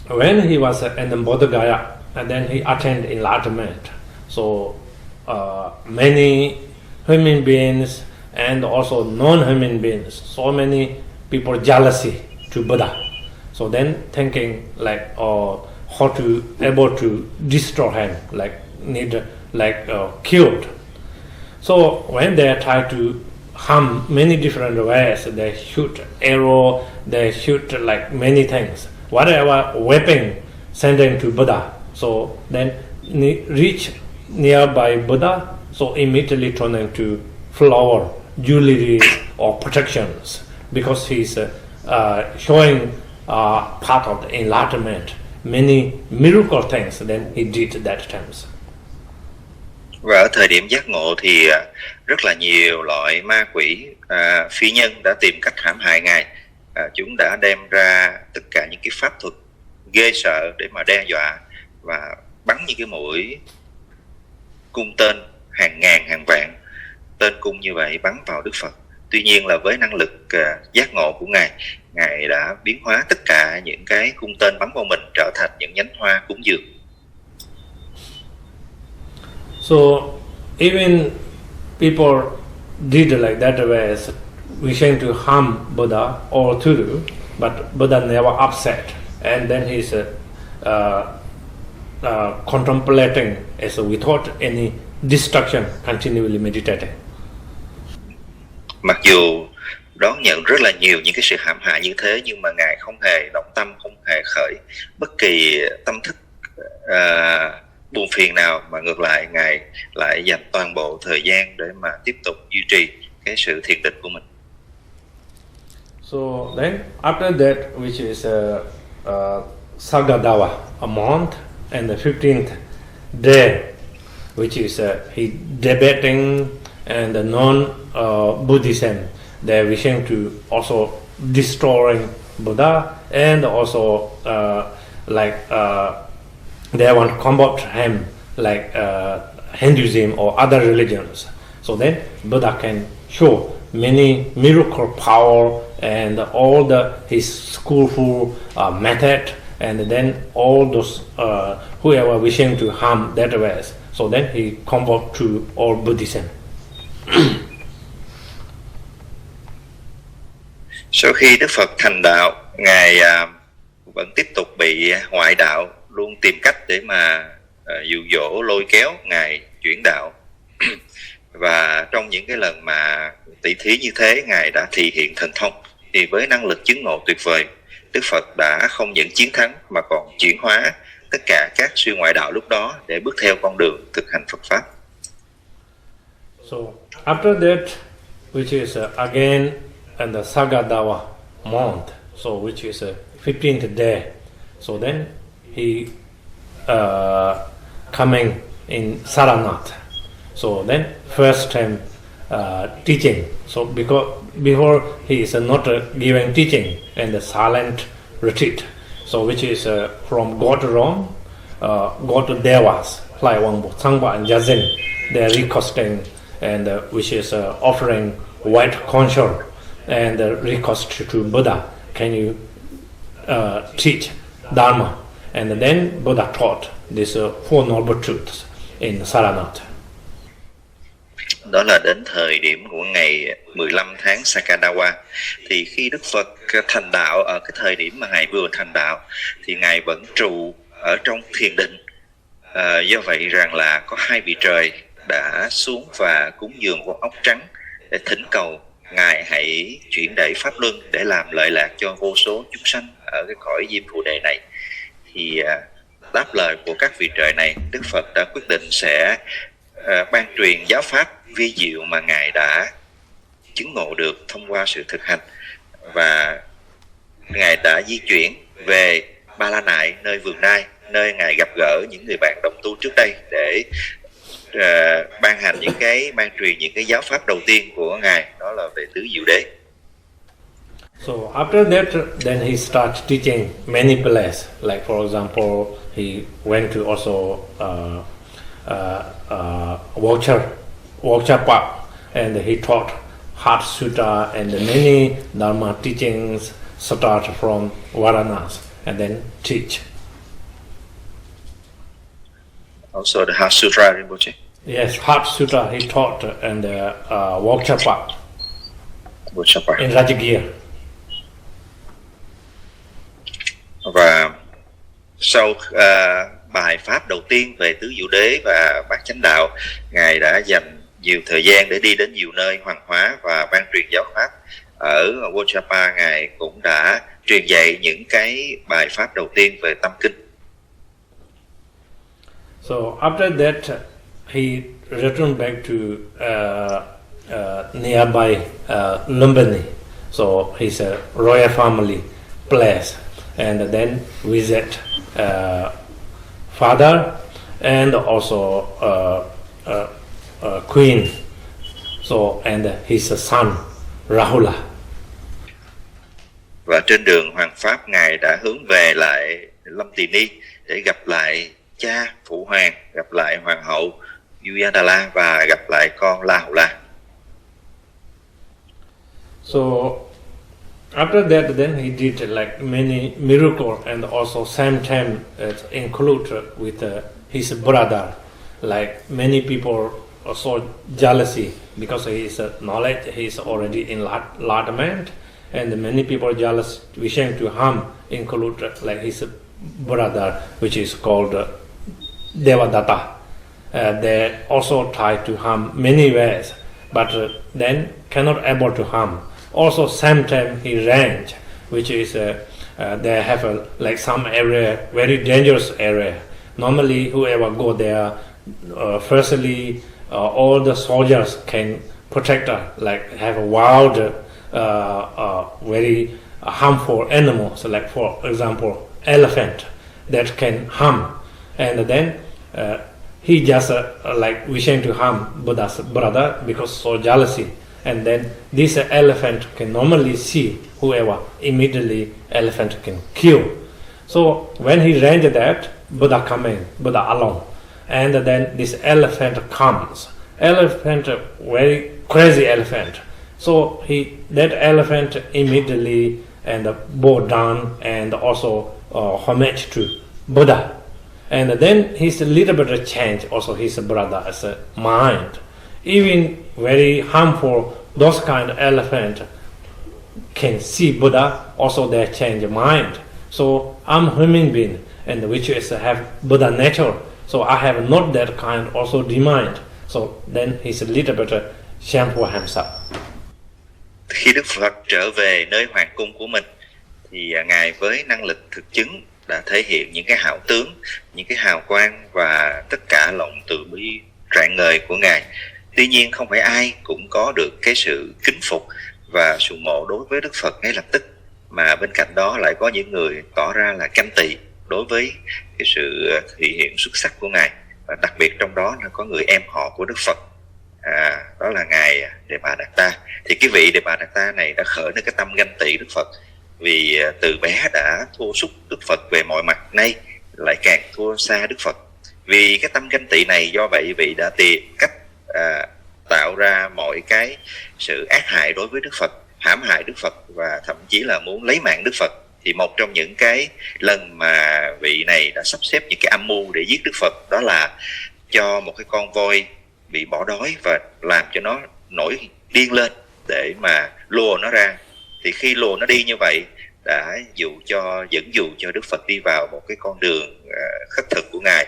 when he was in the Bodh Gaya and then he attained enlightenment, so many human beings and also non-human beings, so many people jealousy to Buddha. So then thinking like how to able to destroy him, killed. So when they try to harm many different ways, they shoot arrow, they shoot like many things, whatever weapon sending to Buddha. So then reach nearby Buddha, so immediately turn into flower, jewelry or protections, because he's showing part of the enlightenment, many miracle things. Then he did that times. Và ở thời điểm giác ngộ thì rất là nhiều loại ma quỷ phi nhân đã tìm cách hãm hại ngài. Chúng đã đem ra tất cả những cái pháp thuật ghê sợ để mà đe dọa và bắn những cái mũi cung tên hàng ngàn hàng vạn tên cung như vậy bắn vào Đức Phật. Tuy nhiên là với năng lực giác ngộ của ngài đã biến hóa tất cả những cái cung tên bắn vào mình trở thành những nhánh hoa cúng dường. So even people did like that way, wishing to harm Buddha or Turu, but Buddha never upset, and then he's contemplating as without any distraction, continually meditating. Mặc dù đón nhận rất là nhiều những cái sự hãm hại như thế, nhưng mà ngài không hề động tâm, không hề khởi bất kỳ tâm thức buồn phiền nào, mà ngược lại ngài lại dành toàn bộ thời gian để mà tiếp tục duy trì cái sự thiền định của mình. So then after that, which is Sagadawa, a month, and the 15th day, which is he debating and the non-Buddhism, they're wishing to also destroying Buddha, and also they want to combat him like Hinduism or other religions. So then Buddha can show many miracle power and all his skillful method, and then all those whoever wishing to harm that ways. So then he convert to all Buddhism. Sau khi Đức Phật thành đạo, ngài vẫn tiếp tục bị ngoại đạo luôn tìm cách để mà dụ dỗ lôi kéo Ngài chuyển đạo. Và trong những cái lần mà tỷ thí như thế, Ngài đã thị hiện thần thông. Thì với năng lực chứng ngộ tuyệt vời, Đức Phật đã không những chiến thắng mà còn chuyển hóa tất cả các siêu ngoại đạo lúc đó để bước theo con đường thực hành Phật Pháp. So after that, which is again in the Sagadawa month, so which is 15th day. So then he coming in Saranath. So then first time teaching. So because before he is not giving teaching in the silent retreat. So which is from go to Rome, go to Devas, like Wangbo, Sangpa and Yazin. They are requesting and which is offering white concher and request to Buddha, can you teach Dharma? And then Buddha taught these four noble truths in Saranath. Đó là đến thời điểm của ngày 15 tháng Sakadawa. Thì khi Đức Phật thành đạo, ở cái thời điểm mà Ngài vừa thành đạo, thì Ngài vẫn trụ ở trong thiền định. Do vậy rằng là có hai vị trời đã xuống và cúng dường con ốc trắng để thỉnh cầu Ngài hãy chuyển đẩy Pháp Luân để làm lợi lạc cho vô số chúng sanh ở cái cõi Diêm Phù Đề này. Thì đáp lời của các vị trời này, Đức Phật đã quyết định sẽ ban truyền giáo pháp vi diệu mà Ngài đã chứng ngộ được thông qua sự thực hành. Và Ngài đã di chuyển về Ba La Nại, nơi Vườn Nai, nơi Ngài gặp gỡ những người bạn đồng tu trước đây để ban hành ban truyền những cái giáo pháp đầu tiên của Ngài, đó là về tứ diệu đế. So after that, then he started teaching many places. Like for example, he went to also Walcher Park, and he taught Heart Sutta and many Dharma teachings start from Varanasi and then teach. Also the Heart Sutra, Rinpoche. Yes, Heart Sutta he taught in the Walcher Park in Rajagir. Và sau bài pháp đầu tiên về tứ diệu đế và bát chánh đạo, Ngài đã dành nhiều thời gian để đi đến nhiều nơi hoàng hóa và ban truyền giáo pháp. Ở Walchapa, Ngài cũng đã truyền dạy những cái bài pháp đầu tiên về tâm kinh. So after that, he returned back to nearby Lumbini. So his royal family place, and then visit father and also queen. So and his son Rahula. Và trên đường hoàng pháp, Ngài đã hướng về lại Lâm Tỳ Ni để gặp lại cha phụ hoàng, gặp lại hoàng hậu Uyadala và gặp lại con La Hầu La. So after that, then he did like many miracles, and also same time include with his brother. Like many people also jealousy because his knowledge, he is already enlightenment, and many people jealous, wishing to harm, include like his brother, which is called Devadatta. They also try to harm many ways, but then cannot able to harm. Also same time he range, which is they have like some area, very dangerous area. Normally whoever go there, firstly all the soldiers can protect her, like have a wild very harmful animals, like for example elephant that can harm, and then he just like wishing to harm Buddha's brother because so jealousy, and then this elephant can normally see whoever, immediately elephant can kill. So when he ranged that, Buddha coming, Buddha alone, and then this elephant comes. Elephant, very crazy elephant. So that elephant immediately and bow down and also homage to Buddha. And then he's a little bit change also his brother's mind. Even very harmful, those kind of elephant can see Buddha, also they change mind. So I'm human being, and which is have Buddha nature. So I have not that kind also demand. So then he's a little bit shameful himself. Khi Đức Phật trở về nơi hoàng cung của mình thì Ngài với năng lực thực chứng đã thể hiện những cái hảo tướng, những cái hào quang và tất cả lòng từ bi rạng ngời của Ngài. Tuy nhiên không phải ai cũng có được cái sự kính phục và sùng mộ đối với Đức Phật ngay lập tức, mà bên cạnh đó lại có những người tỏ ra là ganh tị đối với cái sự thể hiện xuất sắc của Ngài, và đặc biệt trong đó là có người em họ của Đức Phật, đó là Ngài Đề Bà Đạt Ta. Thì cái vị Đề Bà Đạt Ta này đã khởi lên cái tâm ganh tị Đức Phật, vì từ bé đã thua sút Đức Phật về mọi mặt, nay lại càng thua xa Đức Phật. Vì cái tâm ganh tị này, do vậy vị đã tìm cách tạo ra mọi cái sự ác hại đối với Đức Phật, hãm hại Đức Phật và thậm chí là muốn lấy mạng Đức Phật. Thì một trong những cái lần mà vị này đã sắp xếp những cái âm mưu để giết Đức Phật, đó là cho một cái con voi bị bỏ đói và làm cho nó nổi điên lên để mà lùa nó ra. Thì khi lùa nó đi như vậy đã dẫn dụ cho Đức Phật đi vào một cái con đường khất thực của Ngài,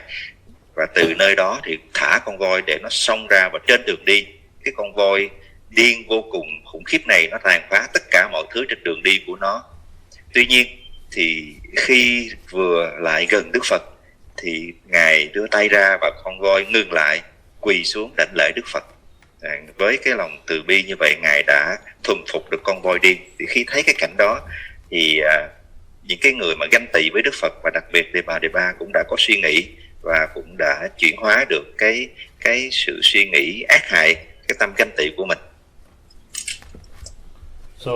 và từ nơi đó thì thả con voi để nó xông ra, và trên đường đi cái con voi điên vô cùng khủng khiếp này nó tàn phá tất cả mọi thứ trên đường đi của nó. Tuy nhiên thì khi vừa lại gần Đức Phật thì Ngài đưa tay ra và con voi ngừng lại, quỳ xuống đảnh lễ Đức Phật. Với cái lòng từ bi như vậy, Ngài đã thuần phục được con voi điên. Thì khi thấy cái cảnh đó thì những cái người mà ganh tị với Đức Phật, và đặc biệt Đề Bà cũng đã có suy nghĩ và cũng đã chuyển hóa được cái sự suy nghĩ ác hại, cái tâm ganh tị của mình. So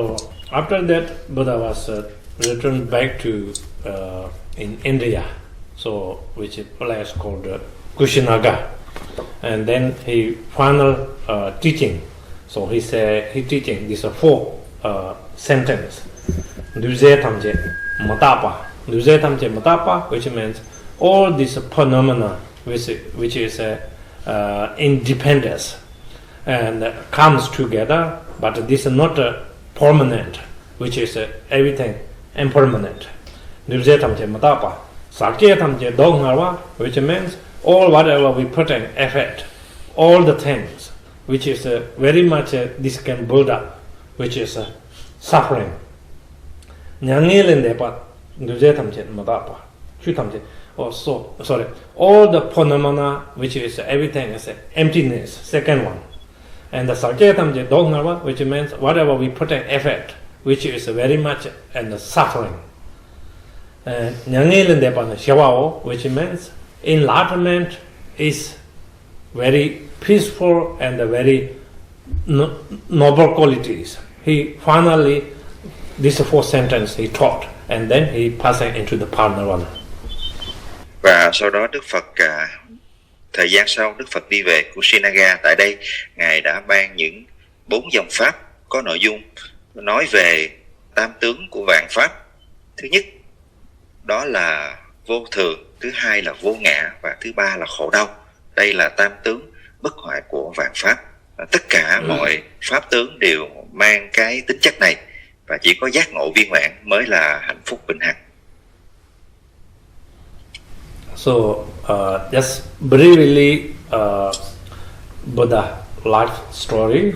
after that, Buddha was returned back to in India, so which is a place called Kushinagar, and then he final teaching. So he teaching this four sentence. Nuje tamje matapa. Nuje tamje matapa, which means all these phenomena which is independence and comes together, but this is not permanent, which is everything impermanent. Nuje tamje matapa. Sakye tamje dogharwa, which means all whatever we put in effort, all the things which is very much this can build up, which is suffering. Nyangilende pa nuje tamje matapa. Chu tamje. Oh, so sorry. All the phenomena which is everything is emptiness. Second one. And the sakye tamje dogharwa, which means whatever we put in effort, which is very much and suffering. Nyangilende pa shawao, which means enlightenment is very peaceful and very noble qualities. He finally, this fourth sentence he taught, and then he passing into the Perdana. Và sau đó Đức Phật, thời gian sau Đức Phật đi về Kushinagar. Tại đây Ngài đã ban những 4 dòng pháp có nội dung nói về tam tướng của vạn pháp. Thứ nhất đó là vô thường, thứ hai là vô ngã, và thứ ba là khổ đau. Đây là tam tướng bất hoại của vạn pháp. Tất cả mọi pháp tướng đều mang cái tính chất này, và chỉ có giác ngộ viên mãn mới là hạnh phúc bình hằng. So just briefly, Buddha life story,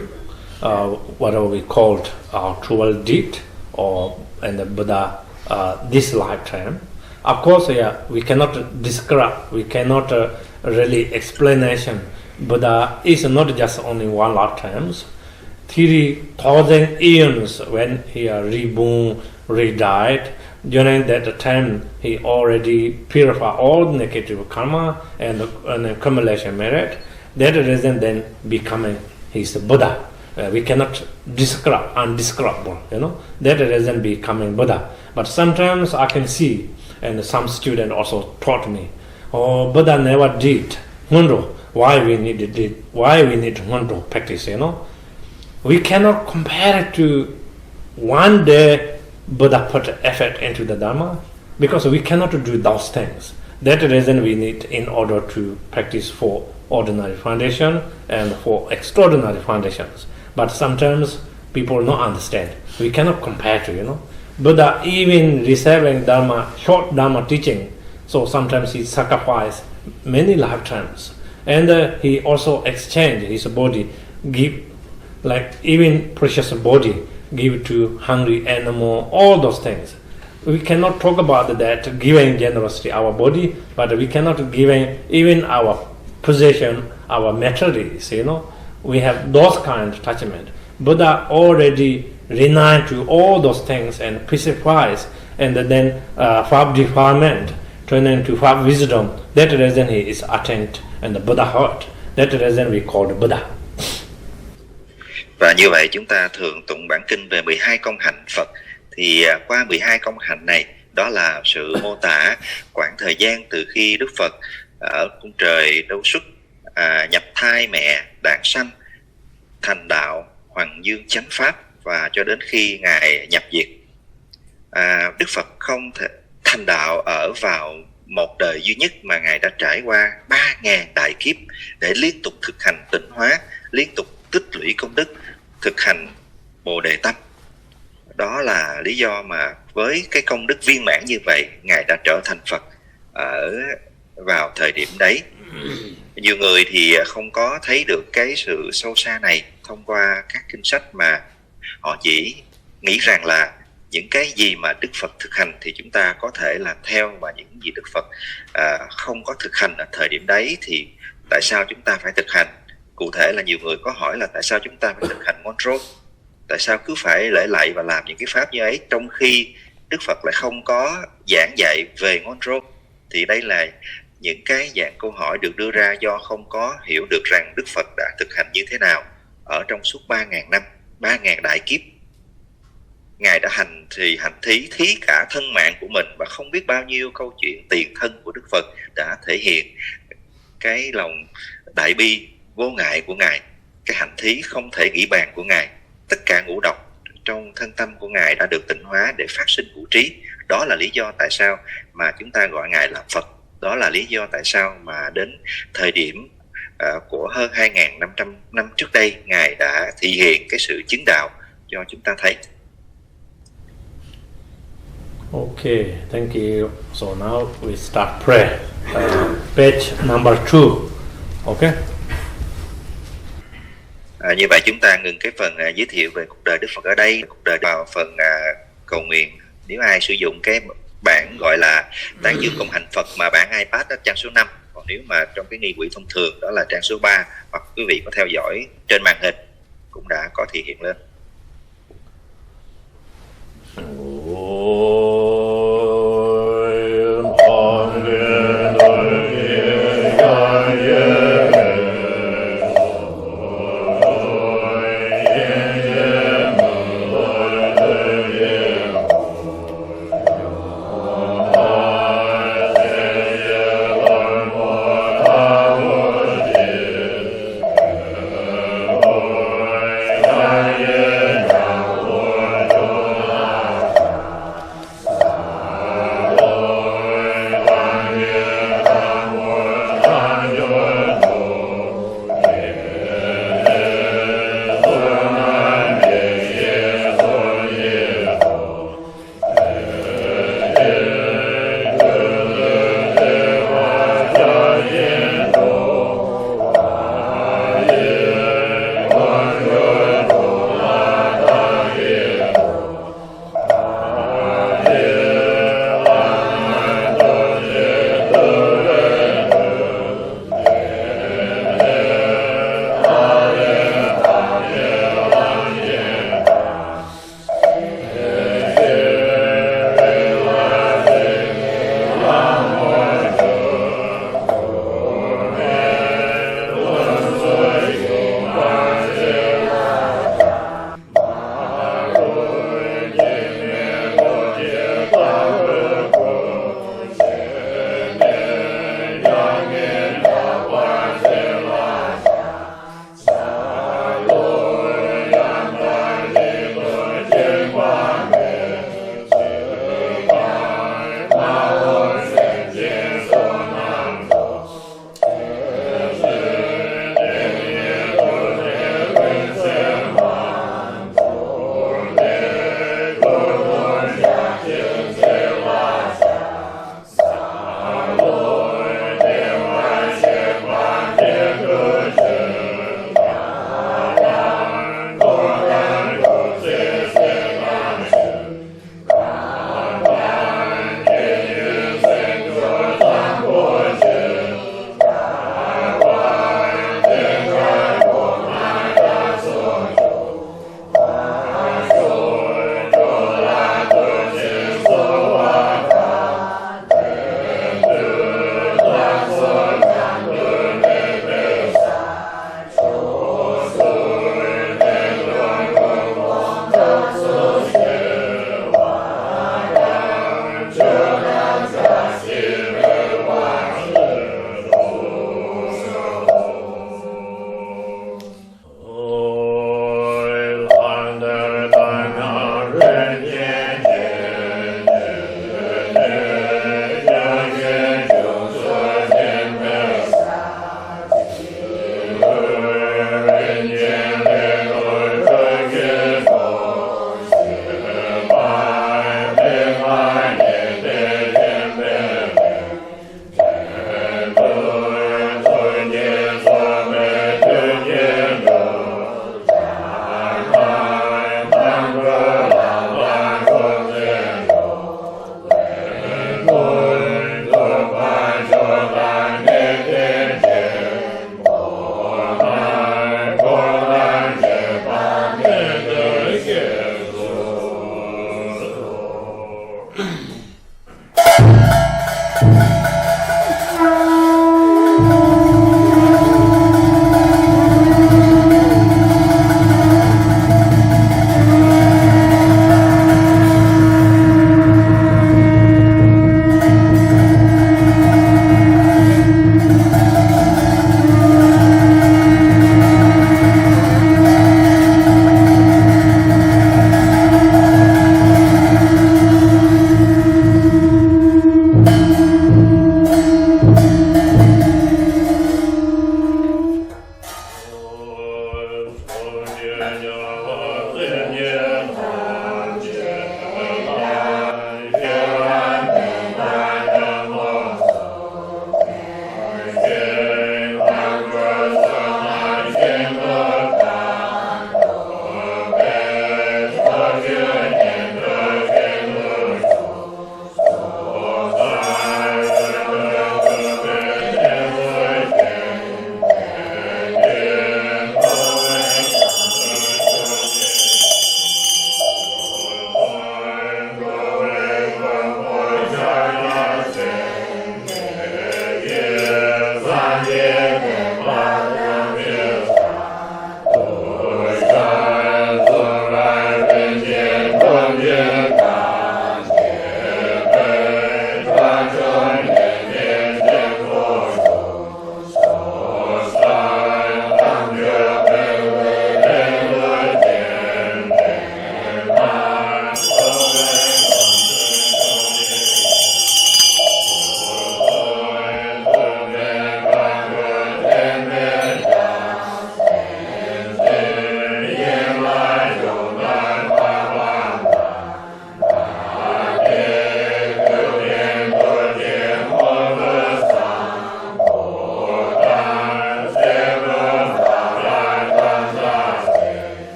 whatever we called our true deed, or and the Buddha this lifetime. Of course, we cannot describe, we cannot really explanation. Buddha is not just only one lifetimes. 3,000 years when he reborn, redied. During that time, he already purified all negative karma and accumulation merit. That reason then becoming he's a Buddha. We cannot describe, undescribable, That reason becoming Buddha. But sometimes I can see, and some student also taught me, Buddha never did Hundo. Why we need Hundo practice, We cannot compare it to one day Buddha put effort into the Dharma, because we cannot do those things. That reason we need in order to practice for ordinary foundation and for extraordinary foundations. But sometimes people don't understand. We cannot compare to, Buddha even receiving Dharma, short Dharma teaching, So sometimes he sacrificed many lifetimes, and he also exchanged his body, give like even precious body, give to hungry animal, all those things. We cannot talk about that giving generously our body, but we cannot give even our possession, our materials. We have those kind of attachment. Buddha already renounce to all those things and pacifies, and then five defilement turn into five wisdom. That reason he is attained and the Buddha heart. That reason we call the Buddha. Và như vậy chúng ta thường tụng bản kinh về 12 công hạnh Phật. Thì qua 12 công hạnh này, đó là sự mô tả quãng thời gian từ khi Đức Phật ở cung trời Đâu Xuất nhập thai mẹ đản sanh, thành đạo Hoàng Dương Chánh Pháp và cho đến khi Ngài nhập diệt. Đức Phật không thể thành đạo ở vào một đời duy nhất, mà Ngài đã trải qua 3.000 đại kiếp để liên tục thực hành tịnh hóa, liên tục tích lũy công đức, thực hành Bồ Đề Tâm. Đó là lý do mà với cái công đức viên mãn như vậy, Ngài đã trở thành Phật ở vào thời điểm đấy. Nhiều người thì không có thấy được cái sự sâu xa này thông qua các kinh sách, mà họ chỉ nghĩ rằng là những cái gì mà Đức Phật thực hành thì chúng ta có thể làm theo, và những gì Đức Phật không có thực hành ở thời điểm đấy thì tại sao chúng ta phải thực hành. Cụ thể là nhiều người có hỏi là tại sao chúng ta phải thực hành mantra, tại sao cứ phải lễ lạy và làm những cái pháp như ấy, trong khi Đức Phật lại không có giảng dạy về mantra. Thì đây là những cái dạng câu hỏi được đưa ra do không có hiểu được rằng Đức Phật đã thực hành như thế nào ở trong suốt 3.000 năm, 3.000 đại kiếp. Ngài đã hành thí cả thân mạng của mình, và không biết bao nhiêu câu chuyện tiền thân của Đức Phật đã thể hiện cái lòng đại bi vô ngại của Ngài, cái hành thí không thể nghĩ bàn của Ngài. Tất cả ngũ độc trong thân tâm của Ngài đã được tịnh hóa để phát sinh ngũ trí. Đó là lý do tại sao mà chúng ta gọi Ngài là Phật. Đó là lý do tại sao mà đến thời điểm của hơn 2.500 năm trước đây, Ngài đã thể hiện cái sự chứng đạo cho chúng ta thấy. Okay, thank you. So now we start prayer. Page number 2. Okay. Như vậy chúng ta ngừng cái phần giới thiệu về cuộc đời Đức Phật ở đây, cuộc đời vào phần cầu nguyện. Nếu ai sử dụng cái bản gọi là tán dương cộng hành Phật mà bản iPad đó, trang số 5, còn nếu mà trong cái nghi quỹ thông thường đó là trang số 3, hoặc quý vị có theo dõi trên màn hình cũng đã có thể hiện lên.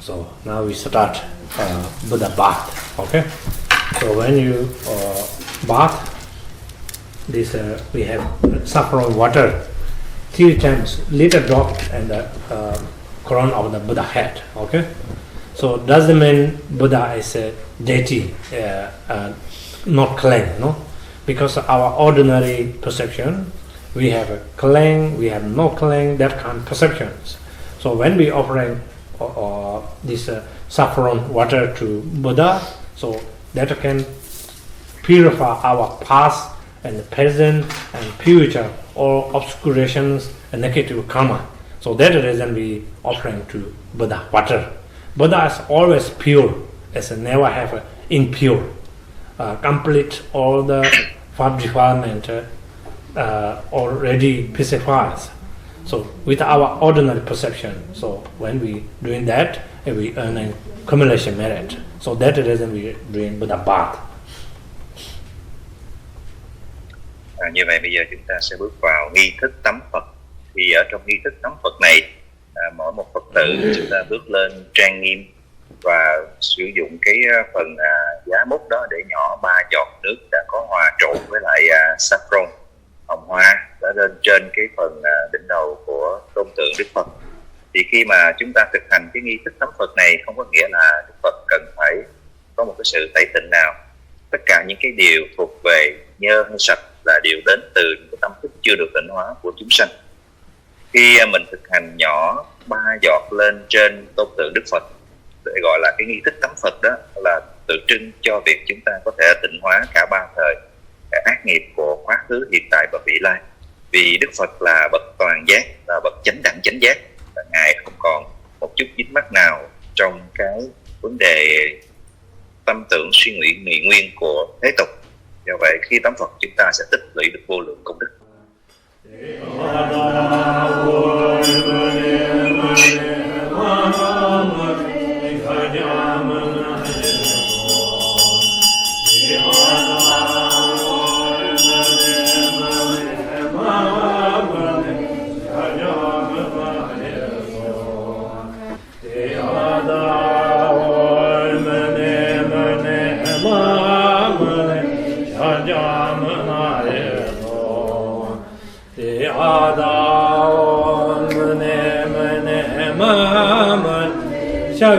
So now we start Buddha bath. Okay. So when you bath, this we have saffron water 3 times little drop and the crown of the Buddha head. Okay. So doesn't mean Buddha is a deity, not clean, no? Because our ordinary perception, we have a clean, we have no clean, that kind of perceptions. So when we offering this saffron water to Buddha, so that can purify our past and present and future, all obscurations and negative karma. So that is the reason we offering to Buddha water. Buddha is always pure, as never have impure. Complete all the five defilement already pacifies. So with our ordinary perception, so when we doing that, we earn an accumulation merit. So that is the reason we doing Buddha bath. Như vậy bây giờ chúng ta sẽ bước vào nghi thức tắm Phật. Thì ở trong nghi thức tắm Phật này, mỗi một Phật tử chúng ta bước lên trang nghiêm và sử dụng cái phần giá múc đó để nhỏ 3 giọt nước đã có hòa trộn với lại saffron hồng hoa đã lên trên cái phần đỉnh đầu của tôn tượng Đức Phật. Thì khi mà chúng ta thực hành cái nghi thức tắm Phật này, không có nghĩa là Đức Phật cần phải có một cái sự tẩy tịnh nào. Tất cả những cái điều thuộc về nhơ hay sạch là điều đến từ những cái tâm thức chưa được tịnh hóa của chúng sanh. Khi mình thực hành nhỏ 3 giọt lên trên tôn tượng Đức Phật, để gọi là cái nghi thức tắm Phật đó, là tượng trưng cho việc chúng ta có thể tịnh hóa cả 3 thời, cả ác nghiệp của quá khứ, hiện tại và vị lai. Vì Đức Phật là bậc toàn giác, là bậc chánh đẳng chánh giác, và Ngài không còn một chút dính mắc nào trong cái vấn đề tâm tưởng suy nghĩ nghị nguyên của thế tục. Do vậy khi tắm Phật chúng ta sẽ tích lũy được vô lượng công đức.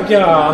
Jalan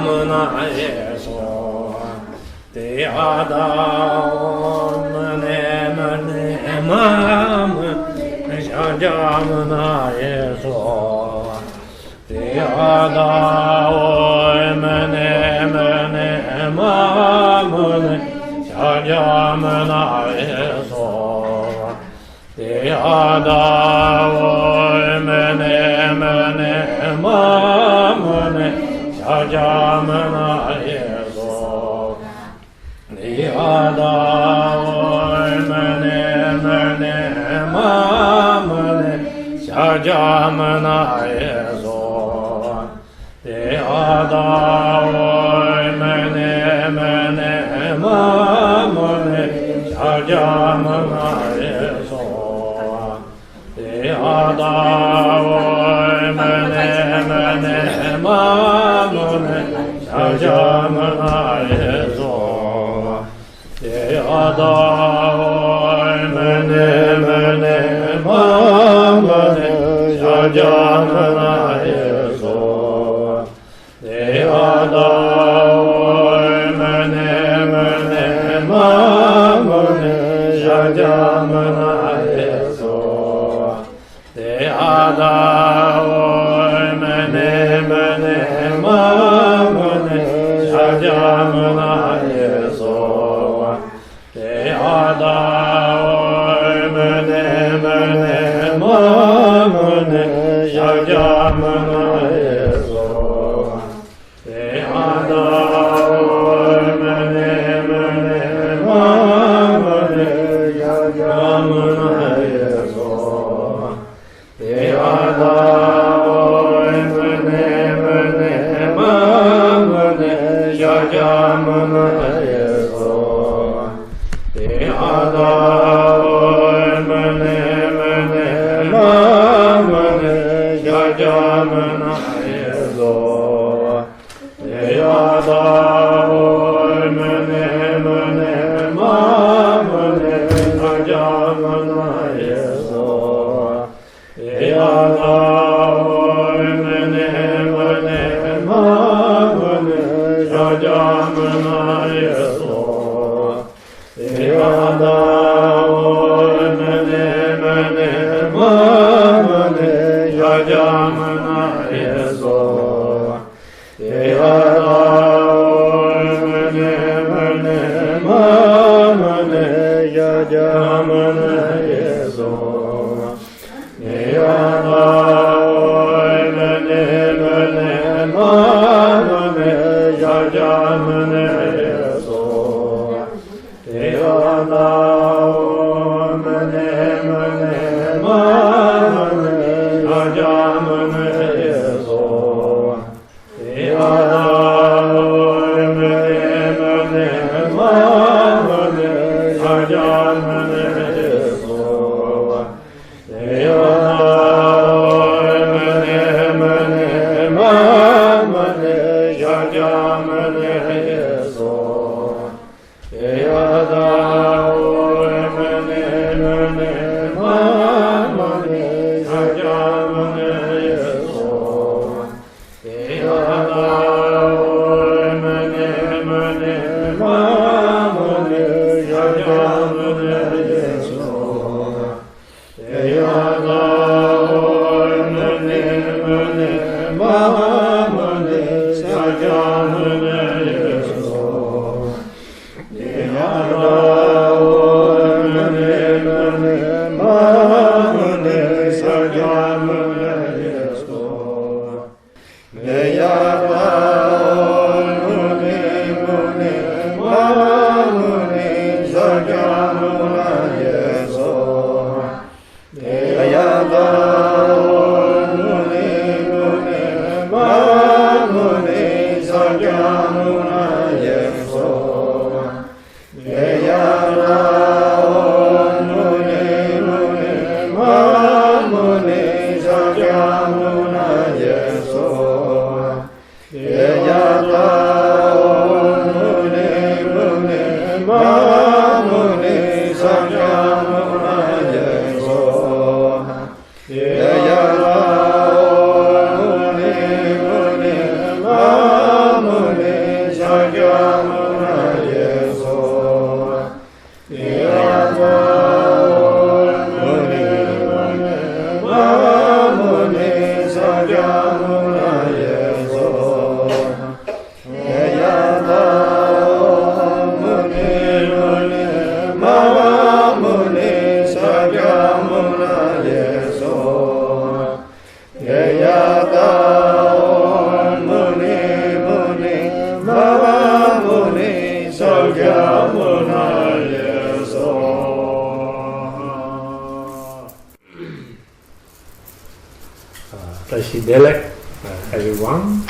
Everyone.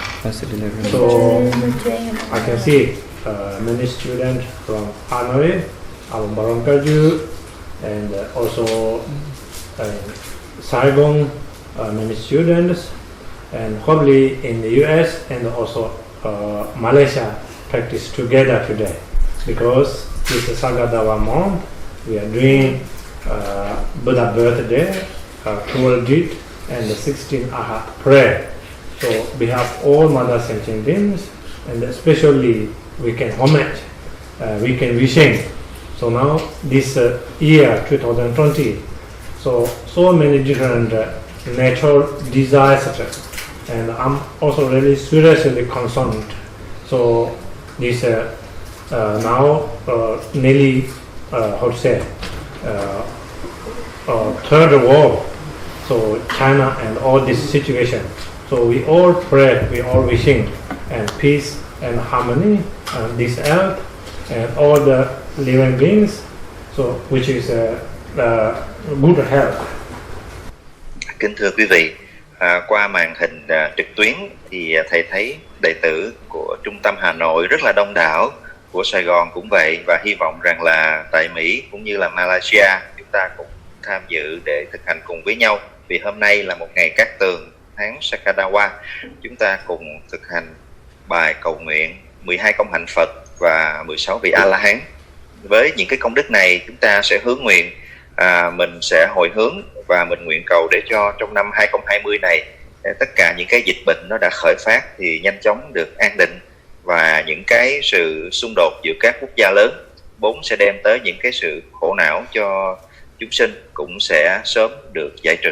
So I can see many students from Hanoi, Barom Kagyu, and also Saigon, many students, and probably in the US and also Malaysia practice together today, because this is Sagadawa month. We are doing Buddha birthday, 12 Jit, and the 16 Ahat prayer. So we have all Mother Sentient Beings, and especially we can homage, we can wishing. So now this year 2020, so many different natural disasters, and I'm also really seriously concerned. So this now nearly how to say third war So China and all this situation. So we all pray, we all wishing and peace and harmony on this earth and all the living beings. So which is good health. Kính thưa quý vị, qua màn hình trực tuyến thì thầy thấy đệ tử của trung tâm Hà Nội rất là đông đảo, của Sài Gòn cũng vậy, và hy vọng rằng là tại Mỹ cũng như là Malaysia chúng ta cũng tham dự để thực hành cùng với nhau. Vì hôm nay là một ngày cát tường tháng Sakadawa, chúng ta cùng thực hành bài cầu nguyện 12 công hạnh Phật và 16 vị A-la-hán. Với những cái công đức này chúng ta sẽ hướng nguyện, mình sẽ hồi hướng và mình nguyện cầu để cho trong năm 2020 này tất cả những cái dịch bệnh nó đã khởi phát thì nhanh chóng được an định, và những cái sự xung đột giữa các quốc gia lớn vốn sẽ đem tới những cái sự khổ não cho chúng sinh cũng sẽ sớm được giải trừ.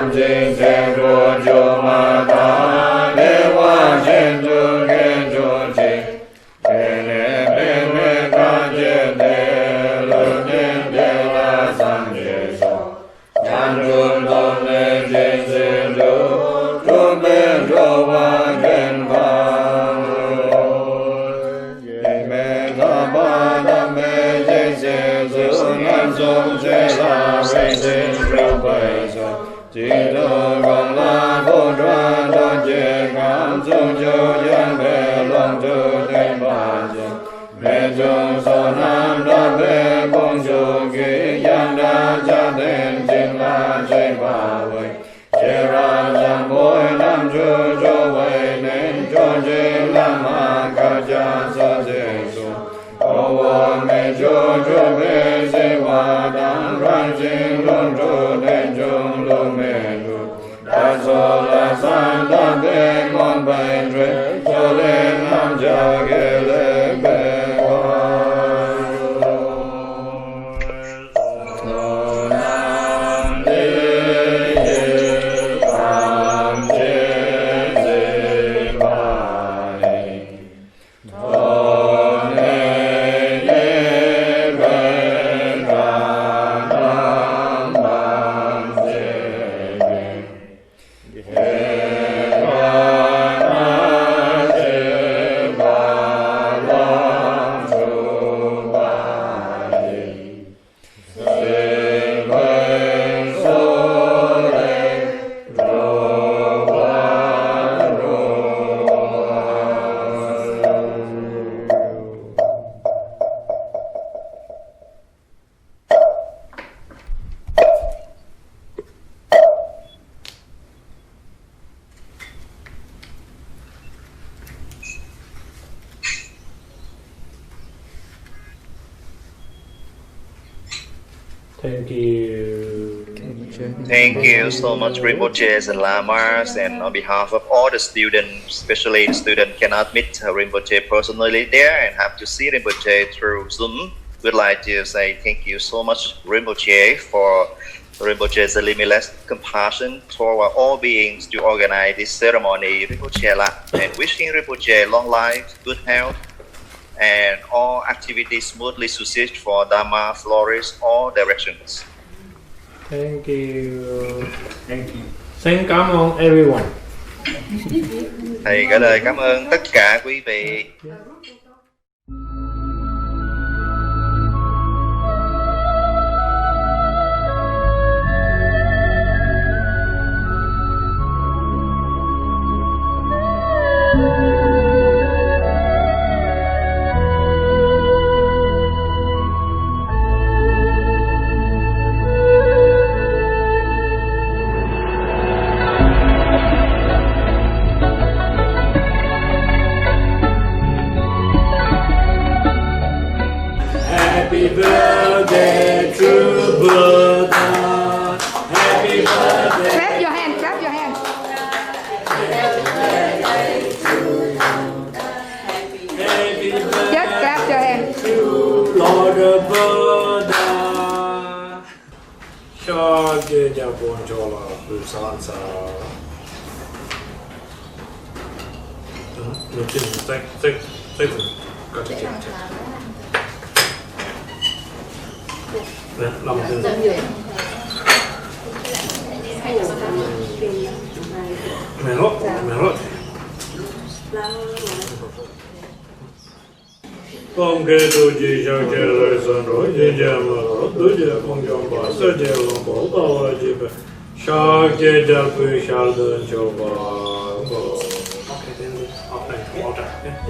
Nam Jing Jeng Gu Ju Ma Ta Tenzin Rinpoche, Jito Gong La Phu Tra Do Jie Kam Sung Chu Yan Pe Long Chu Tinh Ba Jin, Pe Chung Sonam Da Pe Bong Chu Ki Yan Da Cha Tinh Jin La Jai Ba Wei, Cheras Jampal Nam Chu Chu Wei Nen Chu Jin Lam Ma Ka Cha Sa Jin Su, Owa Me Chu Chu Pe Si Wa Dan Ran Jin Lun Chu Den Chung Lu Me Lu, Da So La San Da Pe Mon Bai Tre, Chuling Nam Cha Ge Le Pe Wa. Thank you. Thank you so much, Rinpoches and Lamas, and on behalf of all the students, especially the student cannot meet Rinpoche personally there and have to see Rinpoche through Zoom, we'd like to say thank you so much, Rinpoche, for Rinpoche's limitless compassion toward all beings to organize this ceremony, Rinpoche La, and wishing Rinpoche long life, good health, and all activities smoothly succeed for Dharma flourish all directions. Thank you. Thank you. Xin cảm ơn everyone. Thầy gửi lời cảm ơn tất cả quý vị. Happy birthday to Buddha. Happy birthday. Clap your hand, clap your hand. Happy birthday. Just clap your hand. To Lord Buddha. Shagya Japon Chola Busansa. Got to check. Lòng từ mẹ lót con kê tu chi cho kê lời sơn rối chi cha mà rối tứ cha con chọn bà sơ cha lòng bổ tao là chi bà sa kê cha quy sa đơn cho bà ok then off này off này.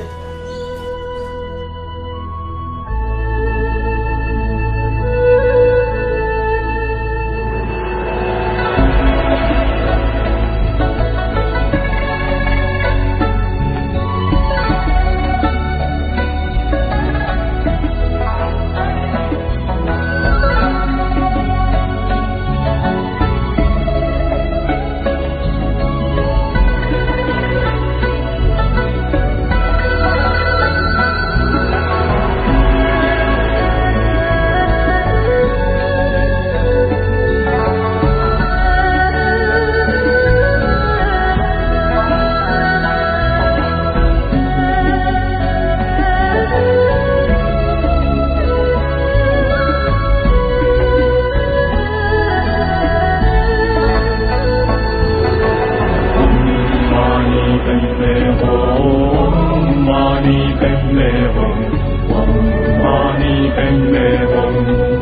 Om Mani Padme Hum,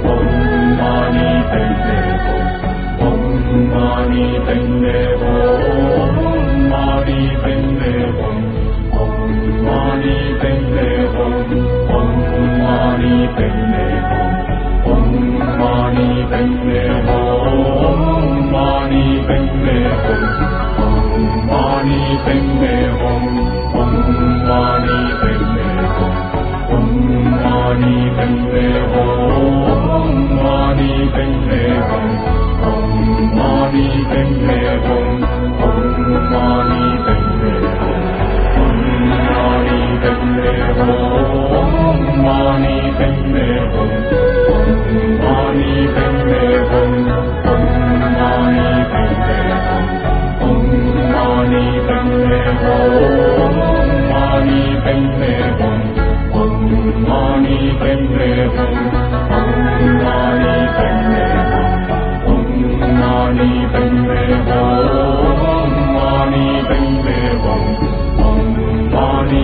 Om Mani Padme Hum.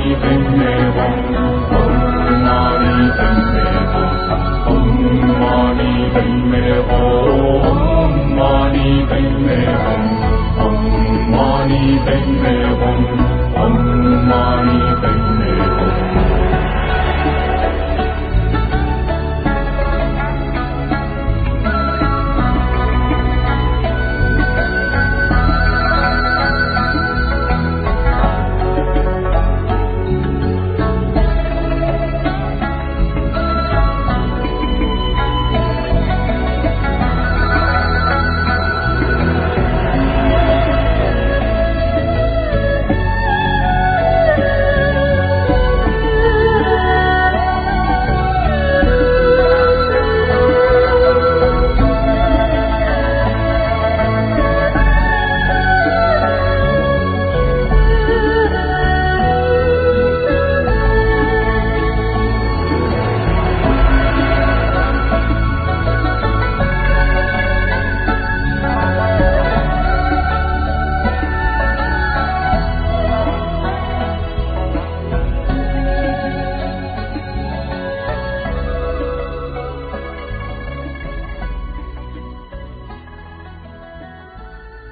Om Mani Padme Hum.